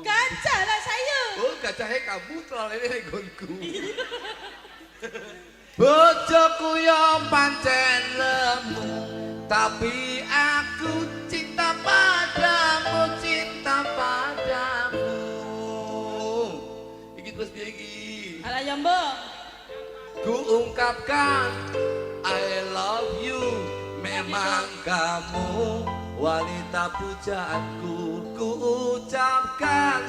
Gajah lah saya. Oh, gajahnya kamu terlalu ini gonku. Bojoku yo pancen lemu, tapi aku cinta padamu. Iki terus piye iki? Alah ya mbok. Ku ungkapkan I love you. Memang kamu wanita pujaanku. Ku ucapkan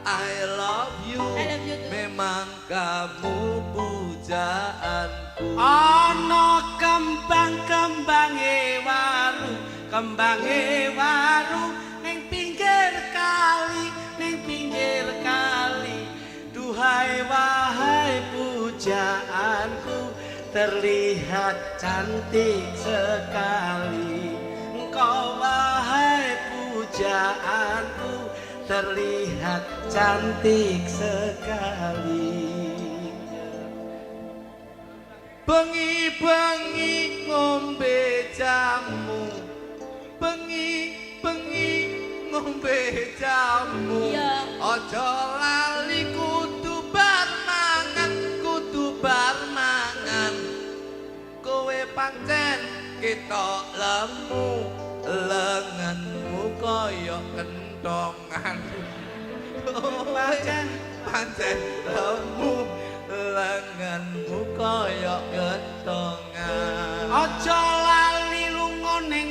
I love you. Memang kamu pujaanku. Ana kembang-kembange waru ning pinggir kali, duhai wahai pujaanku, terlihat cantik sekali. Engkau wahai pujaanku, terlihat cantik sekali. Bengi-bengi ngombe jamu, bengi-bengi ngombe jamu. Aja lali kudu bar mangan, kowe pancen ketok lemu lenganmu kaya kentongan pancen lemu lenganmu kaya kentongan aja lali lunga ning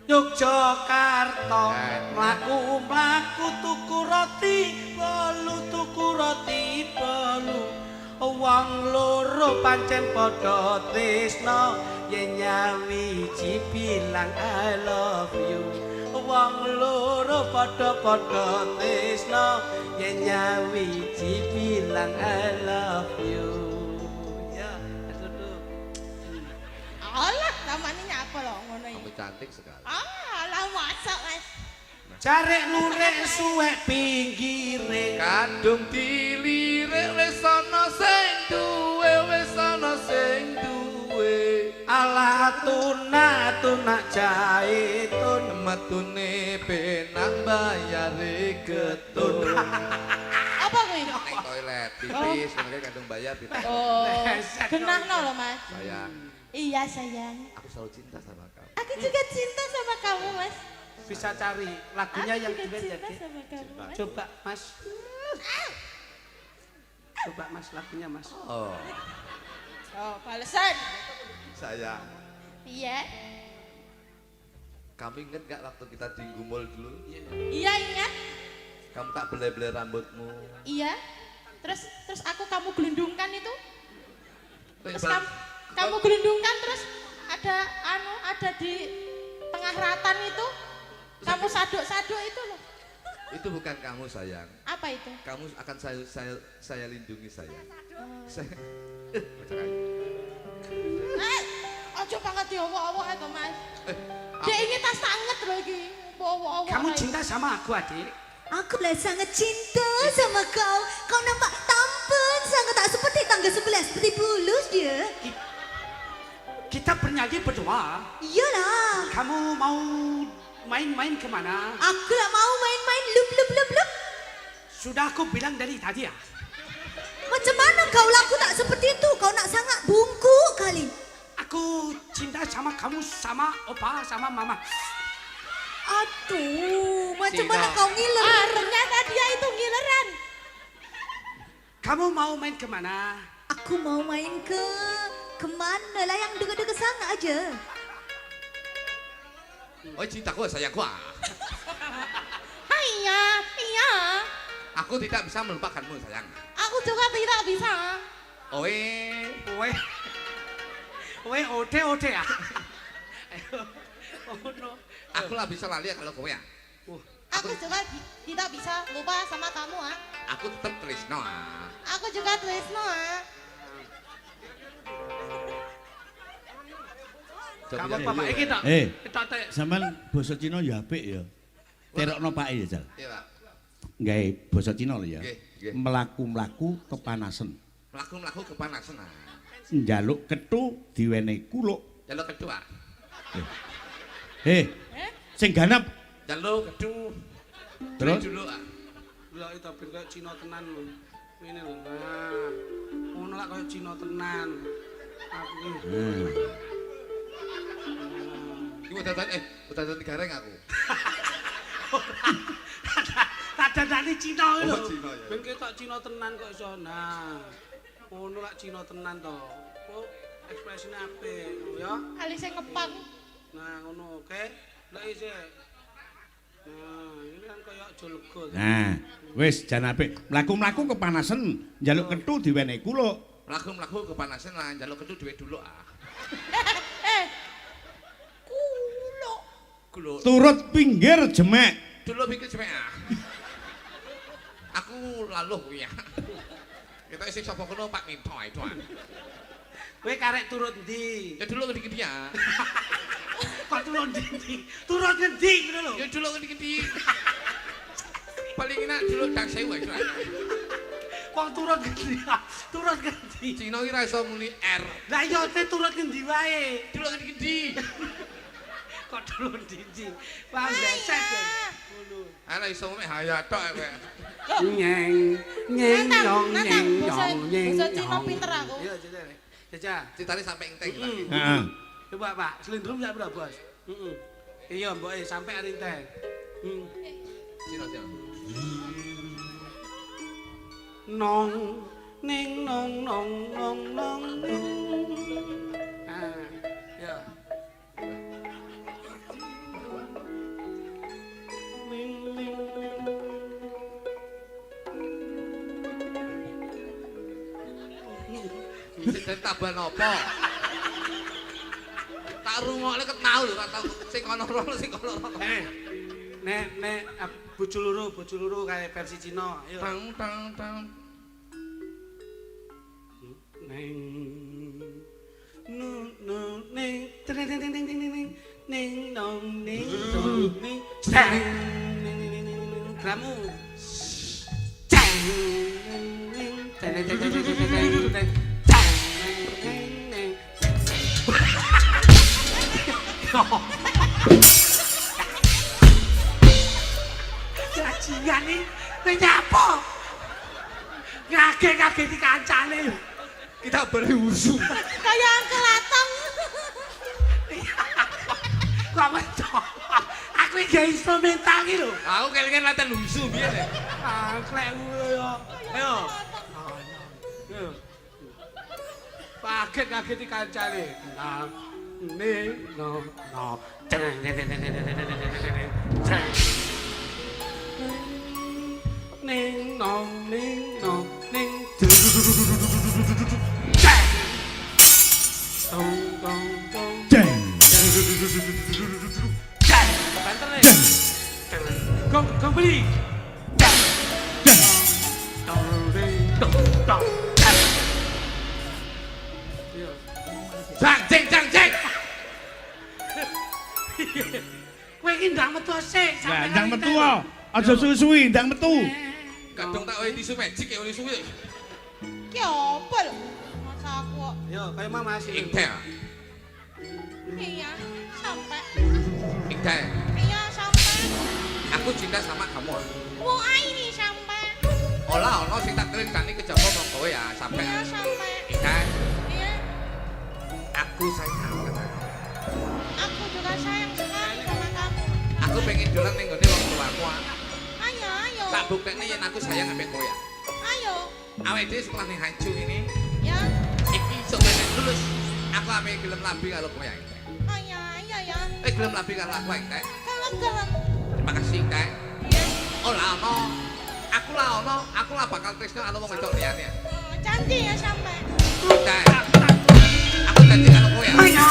Yogyakarta mlaku tuku roti bolu wong loro pancen padha tresna yen nyawiji bilang I love you wong loro padha tresna yen nyawiji bilang I love you ya tutup Alah, namanya nyapa loh ngono iki. kamu cantik sekali Alah, masak Mas. Jarek lurek suwek pinggire kadung dilirik wis ana sing duwe wis ana sing duwe ala tuna jaitun metune penang bayare getun Apa kuwi? ning toilet pipis ngono kadung bayar pipis Oh, genahno loh Mas. sayang Iya sayang. aku selalu cinta sama kamu Aku juga cinta sama kamu Mas. bisa cari lagunya Aku yang juga duet ya cinta Dek? sama kamu Mas. Coba Mas coba Mas lagunya Mas oh Oh, balesan. sayang Iya. kamu inget gak waktu kita di Gumul dulu Iya ingat. kamu tak belai-belai rambutmu Iya. Terus kamu gelundungkan itu. Terus kamu gelundungkan terus ada di tengah ratan itu. Kamu saduk-saduk itu loh. itu bukan kamu sayang Apa itu? kamu akan saya lindungi sayang saya Ojo banget diowok-owok itu Mas. Dia ini tas sangat loh iki. Owok-owok. kamu cinta sama aku adik Aku lah sangat cinta sama kau. Kau nampak tampan sangat tak seperti tangga sebelah, seperti bulus dia. kita bernyanyi berdua Iyalah. kamu mau main-main kemana Aku lah mau main-main lup. sudah aku bilang dari tadi ya Macam mana kau laku tak seperti itu? Kau nak sangat bungkuk kali. aku cinta sama kamu sama opa sama mama Aduh, macam Cina. mana kau ngiler? Ternyata dia itu ngileran. kamu mau main kemana Aku mau main kemana lah yang dekat-dekat sana aja. oh cintaku sayangku Iya. aku tidak bisa melupakanmu sayang Aku juga tidak bisa. Oe ode ya oh no aku lah bisa lali kalau kowe ya Aku juga tidak bisa lupa sama kamu ah. aku tetap tresno Aku juga tresno ah. kamu apa Pak? Iki tok. Tok tok. Sampeyan basa Cina ya apik ya. Terokno pake ya, Jal. iya pak Gawe basa Cina lho ya. Nggih. Mlaku-mlaku kepanasan. mlaku-mlaku kepanasan Njaluk kethu diwenehi kuluk. jaluk kedua Sing ganap jaluk kedua terus dulu Lah itu ben koyo Cina tenan lho. Ngene lho. Nah. Ngono lak koyo Cina tenan. Aku iki. Iku udah gareng aku. Dadane Cina lho. Oh, Cina ya. Ben ketok Cina tenan kok iso. Nah. Ngono lak Cina tenan to. Kok ekspresine apik ya. Alise ngepang. Nah, ngono oke. Lek isih. Nah, ini kan koyo aja lega. Nah, wis jan apik. Mlaku-mlaku kepanasan, njaluk kethu diwenehi kuluk. Mlaku-mlaku kepanasan lah jaluk kedua duwe dulu Kulo. Turut pinggir jemek. Dulu pikir cemek Aku laluh kuwi ya. Kita isi sapa kono Pak Minto itu. Kowe karek turut ndi? Ya dulu ngendi ya. Kok turut ndi? Turut ngendi ngono lho. Ya dulu ngendi. Paling enak dulu dak sewu itu. Kok turut ngendi? Turut ngendi? Cina ki ra iso muni R. Lah iya te turut ngendi wae? Dulu ngendi. Kok turut ndi? Wah, beset ya. Ngono. Ana iso muni hayat tok kowe. Nyeng nyeng nyong nyeng nyong nyeng. Bisa Cina pinter aku. Iya, Caca. Caca. Citane sampai enteng lagi. Heeh. Coba Pak, selindrum sak pira, Bos? Heeh. Iya, mboke sampe arinte. Cino. Nong ning nong nong nong nong. Ah, ya. Ning ning Sing tambah napa? Tak rungokne ket mau lho, tak sing ana rono sing ana rono. Nek bojo loro kae versi Cina. Ayo. Tang. Neng no neng ting neng nong neng neng tang kamu tang neng Kajian ini nyapa? Ngage-ngage di kancane. Kita beri wusu. Kayak angkelatang. Kok mencok? Aku iki instrumental iki lho. Aku kelingan latihan wusu biyen. Ah, klek yo. Ayo. Ayo. Kaget-kaget di kancane. Nah, no. Ning nong ning tong Jeng. banter nih gong beli Jang. kowe iki ndang metu sik Ya, ndang metu kok. Aja suwi-suwi, ndang metu. Kadung tak wae tisu magic ya oleh suwi. Ki apa lho? Masa aku kok. yo kaya mama sih Ingteh. Iya, sampai. Ingteh. Iya, sampai. Aku cinta sama kamu. Wong ini sampai. Olah ono sing tak keritani kejaba mong kowe ya sampe. Iya, sampai. Ingteh. Iya, Aku sayang sama kamu. aku juga sayang sekali sama kamu. Aku pengen dolan ning gone wong tuaku. Ayo. Tak buktekne yen aku sayang ambek kowe ya. Ayo. Awake dhewe sekolah ning Hanju ini. Ya. Iki sok ben lulus. Aku ame gelem labi karo kowe ya. Iya ya. Gelem labi karo aku Ingteh. Gelem. Terima kasih Ingteh. Iya. Ora ono. Aku lah bakal tresno karo wong wedok liyane. Janji ya sampai. Ingteh. Aku janji karo kowe ya.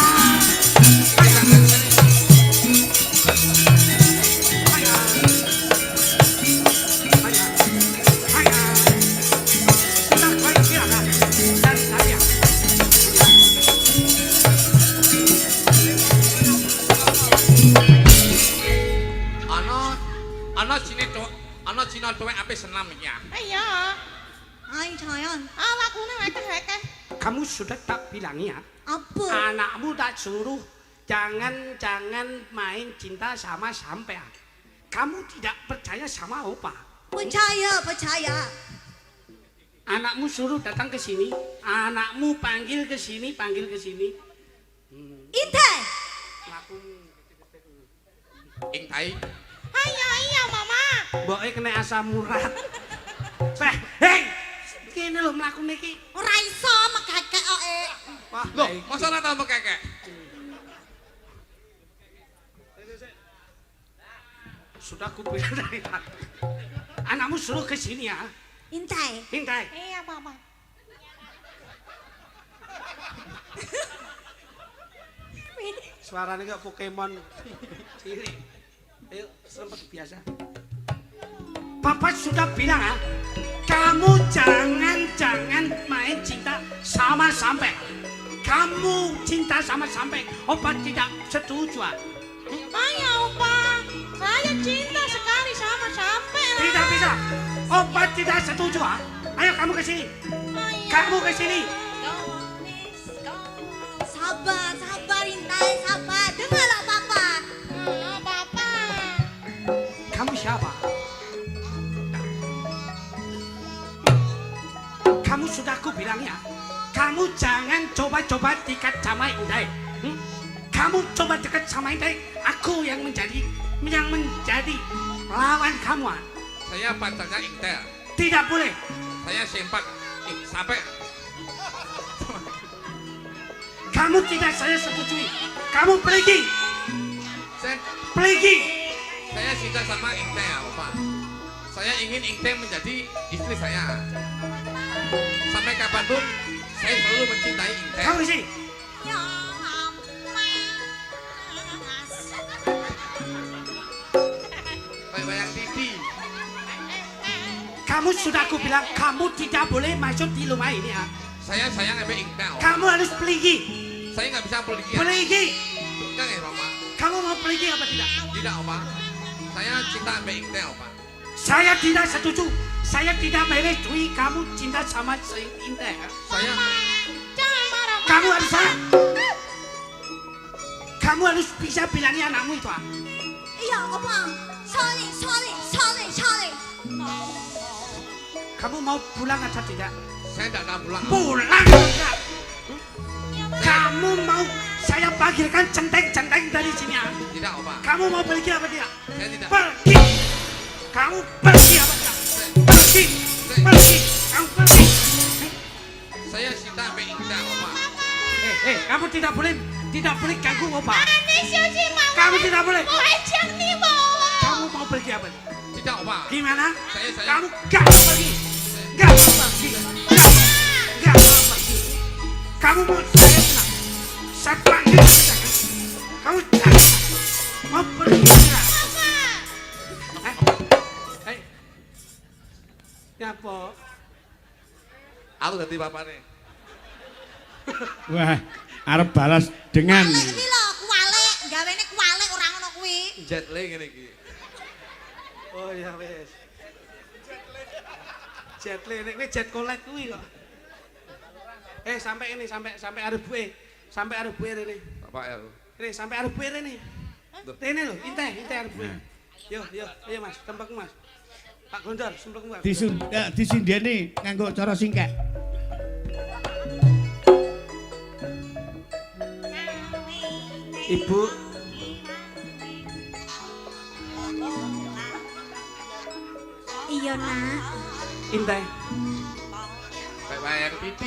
Ana Cina tuwek ape senam iki ya. Iya. Ay, sayang. Awakune wekeh-wekeh. kamu sudah tak bilang ya Apa? anakmu tak suruh jangan main cinta sama sampean. Kamu tidak percaya sama opa. Percaya. Anakmu suruh datang ke sini, anakmu panggil ke sini. Intai. Ingtai. Iya, Mama. Mboke kena asam urat. Hei, kene lho mlakune iki. Ora iso mekekek kok. Wah, Loh, masa ora tau mekekek? sudah kubilang dari tadi. Anakmu suruh ke sini ya. Intai. Iya, Mama. Suaranya kayak Pokemon. Ciri. Ayo, sempat biasa. Papa sudah bilang ya, kamu jangan main cinta sama sampai. Kamu cinta sama sampai, Opa tidak setuju. Ayo, Opa. Saya cinta sekali sama sampai lah. Tidak bisa. Opa tidak setuju. Ayo kamu ke sini. Kamu ke sini. Sabar Intai, sabar. Dengarlah Papa. Papa. Kamu siapa? Kamu sudah aku bilang ya, kamu jangan coba-coba tikat sama Intai. kamu coba dekat sama Inte, aku yang menjadi lawan kamu. Saya pacarnya Inte. Tidak boleh. Saya sempak sampai. Kamu tidak saya setujui. Kamu pergi. Pergi. Saya cinta sama Inte ya, Bapak. Saya ingin Inte menjadi istri saya. Sampai kapanpun saya selalu mencintai Inte. Kamu sih. Kayak wayang TV. Kamu sudah aku bilang kamu tidak boleh masuk di rumah ini ya. Saya sayang sama Inte. Kamu harus pergi. Saya nggak bisa pergi. Ya. Pergi. Enggak ya, Bapak. Kamu mau pergi apa tidak? Tidak, Bapak. Saya cinta sama Inte, Bapak. Saya tidak setuju. Saya tidak merestui kamu cinta sama Inte. Saya Kamu harus salah. Kamu harus bisa bilangi anakmu itu. Iya, Opa. Sorry. Kamu mau pulang atau tidak? tidak akan pulang. Pulang enggak? Kamu mau saya panggilkan centeng-centeng dari sini? Tidak, Opa. Kamu mau pergi apa tidak? Saya tidak. Pergi. Kamu pergi apa tidak? Pergi. Kamu pergi. Saya cinta sama Inte, Opa. Kamu tidak boleh ganggu Opa. Kamu tidak boleh. mau. Kamu mau pergi apa? Tidak, Opa. Gimana? Saya Kamu gak mau pergi. Gak mau pergi. Kamu mau saya senang. Saya panggil saja. Kamu jangan. Mau pergi enggak? Nyapa? Aku jadi bapaknya. Wah, arep balas dengan Kualik iki lho, kualik, gawene kualik ora ngono kuwi. Jet lag ngene iki. Oh ya wes. Jet lag nek jet kolek kuwi kok. Sampai ini sampai arep bue. Sampai arep bue rene. Bapak ya. Rene sampai arep bue rene. Rene lho, Inte arep bue. Yo, ayo Mas, tembak Mas. Pak Gondor, semplek Mas. disindeni nganggo cara singkek. Ibu. Iya, Nak. Inte. Kayak wayang TV.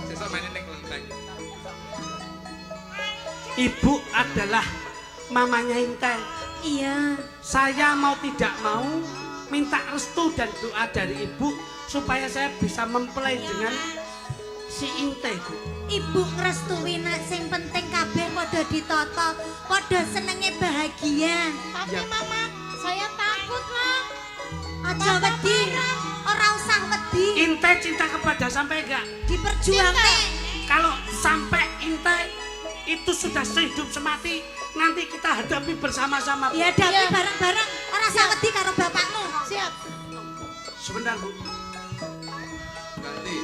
Sesuk mainin ning kelenteng. Ibu adalah mamanya Inte. Iya. Saya mau tidak mau minta restu dan doa dari ibu supaya saya bisa mempelai dengan si Inte, Bu. Ibu ngrestui nak sing penting kabeh padha ditata, padha senenge bahagia. Tapi Ya. Mama, saya takut, Mak. Aja wedi, ora usah wedi. Inte cinta kepada sampai enggak? Diperjuangke. Kalau sampai Inte itu sudah sehidup semati, nanti kita hadapi bersama-sama. Bu. Ya hadapi Iya. bareng-bareng, ora usah wedi karo bapakmu. Siap. Sebentar, Bu. Ganti.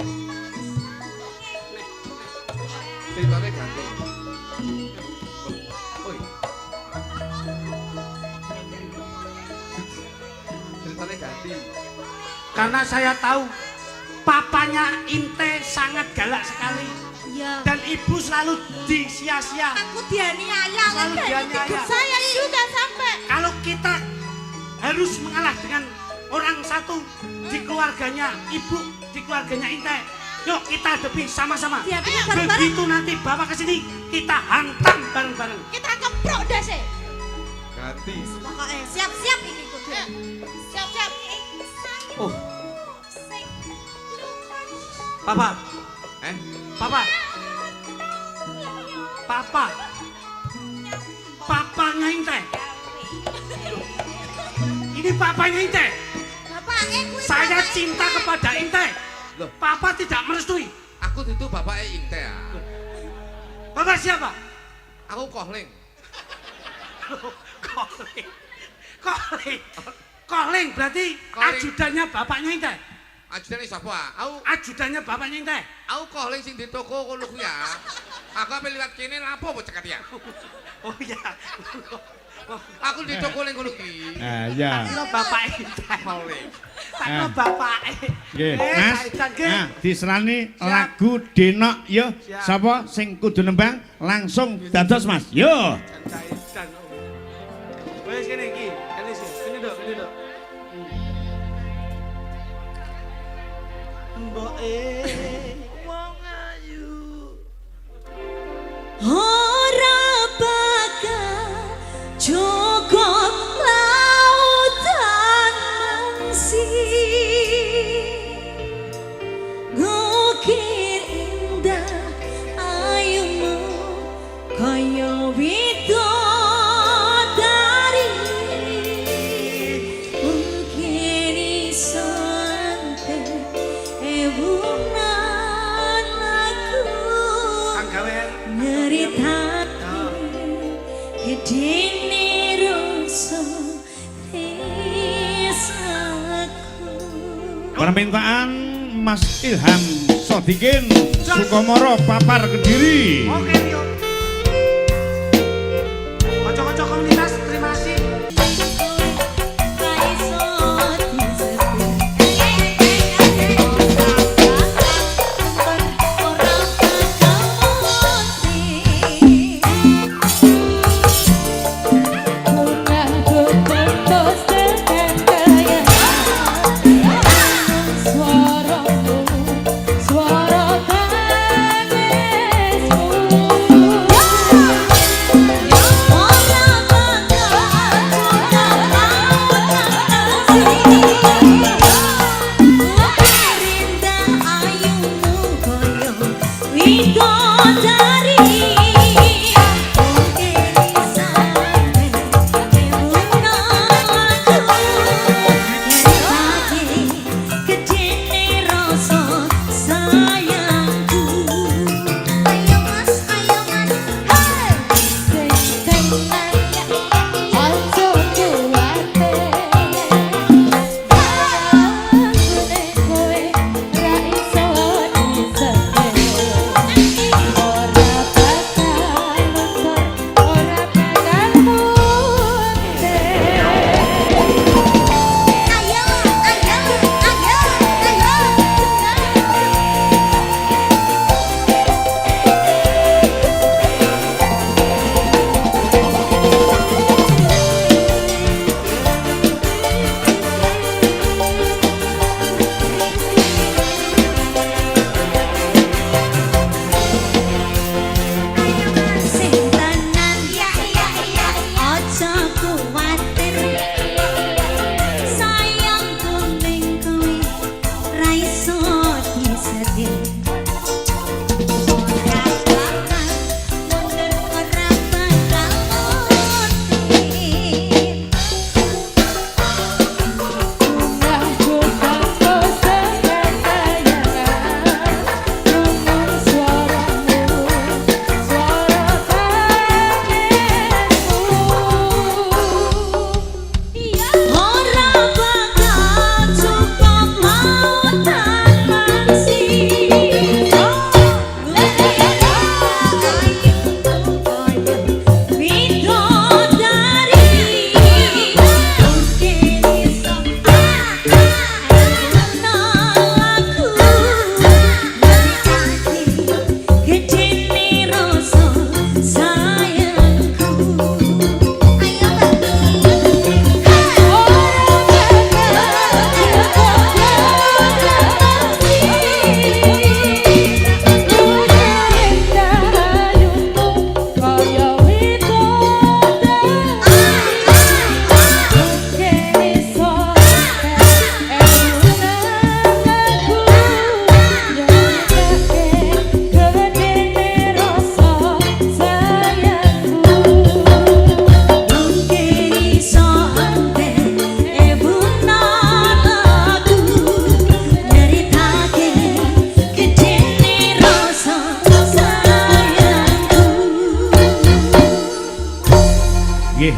Ceritanya ganti. Oi. Ceritanya ganti. Karena saya tahu papanya Inte sangat galak sekali Iya. dan ibu selalu disia-sia. Aku dianiaya Selalu dianiaya. Saya juga sampai. Kalau kita harus mengalah dengan orang satu di keluarganya ibu, di keluarganya Inte, yuk kita hadapi sama-sama. Siap, ayo bareng-bareng. Begitu nanti bapak kesini, kita hantam bareng-bareng. Kita keprok deh sih. Ganti. Pokoknya siap-siap iki kudu. Ayo. Siap. Oh, papa, papa, papanya Inte. Ini papanya Inte. Bapake kuwi. Saya bapake cinta Inte. kepada Inte. Loh. Papa tidak merestui. Aku itu bapaknya Inte ya. Bapak siapa? Aku Kohling. Kohling berarti Kohling. ajudannya bapaknya Inte. Ajudannya siapa? Aku Ajudannya bapaknya Inte. Kohling sing di toko kono kuwi ya. Aku ape liwat kene lapo apa cekat ya? Oh iya. Aku ditokoling ngono ki. Ah iya. Kira bapake. Tak bapake. Nggih, Mas. Nah, diserani lagu Denok yo. Sapa sing kudu nembang langsung dados Mas. Yo. Jan. Wes kene iki. Kene sih. Kene dok. Mboke wong ayu. Ora bakal cukup lautan mangsi ngukir indah ayumu kaya widodari mungkin iso ante ewunan aku Anggawer. Gedene rasa risaku. Permintaan Mas Ilham Sodikin Sukomoro Papar Kediri. Oke, yuk. Kocok-kocok komunitas, terima kasih.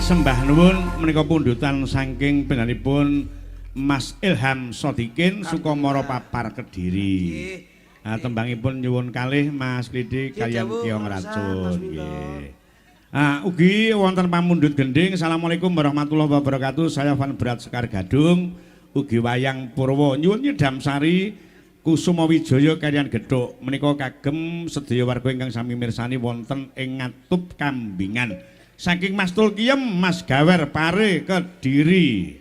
Sembah nuwun menika pundutan saking pendanipun Mas Ilham Sodikin Sukomoro Papar Kediri. Tembangipun nyuwun kalih Mas Klidi kaliyan Kiong Racun. Nggih. Ugi wonten pamundhut gending. Assalamualaikum warahmatullahi wabarakatuh. Saya Van Berat Sekar Gadung. Ugi wayang Purwo nyuwun nyedham sari Kusuma Wijaya kaliyan Gethuk. Menika kagem sedaya warga ingkang sami mirsani wonten ing Ngatup Kambingan. Saking Mas Tulkiem, Mas Gawer Pare Kediri.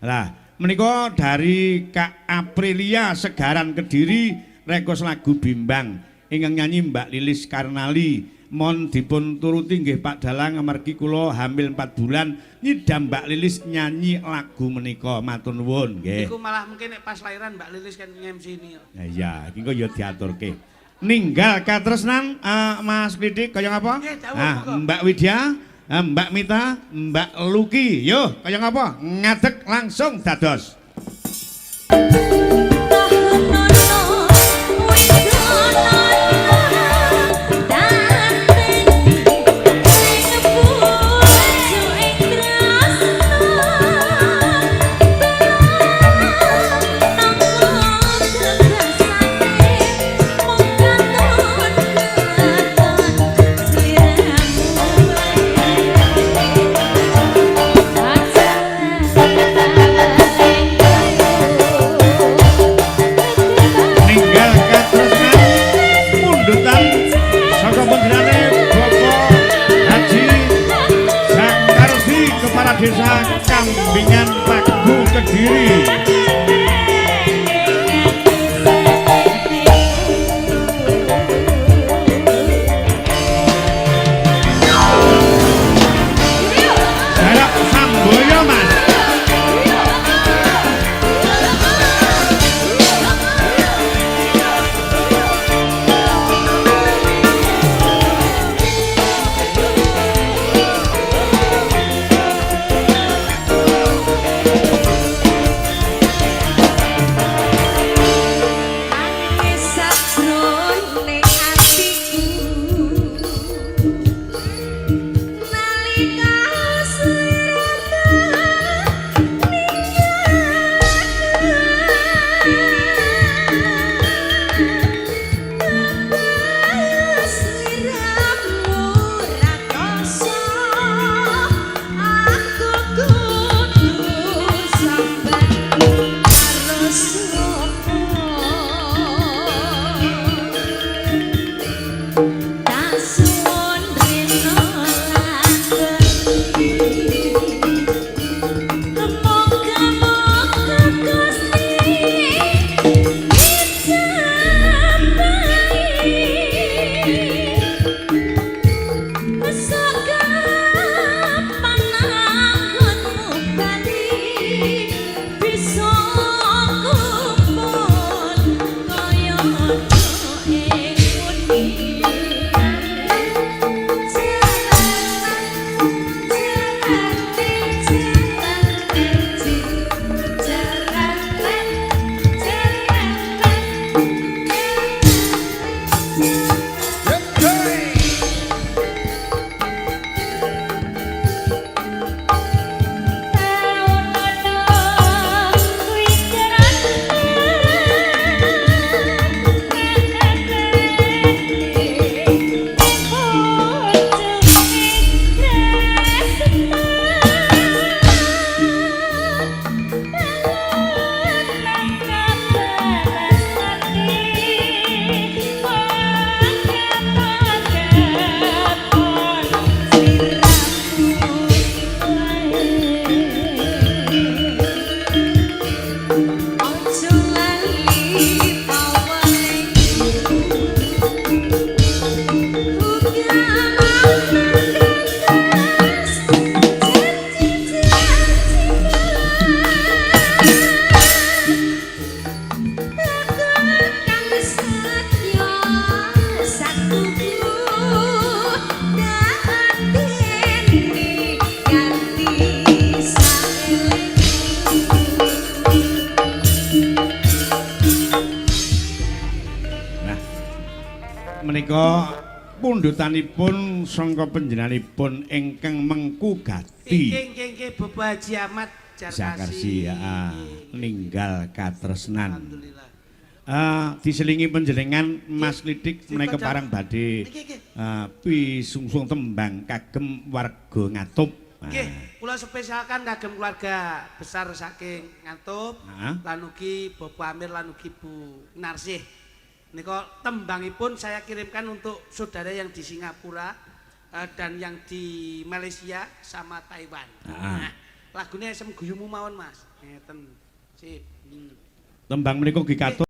Lah, menika dari Kak Aprilia Segaran Kediri rekos lagu Bimbang ingkang nyanyi Mbak Lilis Karnali. Mon dipun turuti nggih Pak Dalang amargi kula hamil 4 bulan nyidam Mbak Lilis nyanyi lagu menika matur nuwun nggih. Iku malah mungkin nek pas lahiran Mbak Lilis kan nge-MC ini. Ya iya, iki kok ya diaturke. Ninggal katresnan Mas Klidi kaya ngapa? Mbak Widya, Mbak Mita, Mbak Luki. Yo, kaya ngapa? Ngadeg langsung dados. Desa Kambingan Pagu Kediri. Jarak Samboyo Mas. Menika pundhutanipun sangka panjenenganipun ingkang Mengku Gati. Nggih Bapak Haji Ahmad Jarkasi. Ninggal katresnan. Alhamdulillah. diselingi panjenengan Mas Lidik menika parang badhe pisungsung tembang kagem warga Ngatup. Nggih, kula spesialkan kagem keluarga besar saking Ngatup, lan ugi Bapak Amir lan ugi Bu Narsih. Nika tembangipun saya kirimkan untuk saudara yang di Singapura dan yang di Malaysia sama Taiwan. Nah, lagunya Asem Guyumu mawon Mas. Ngeten. Sip. Tembang menika nggih katut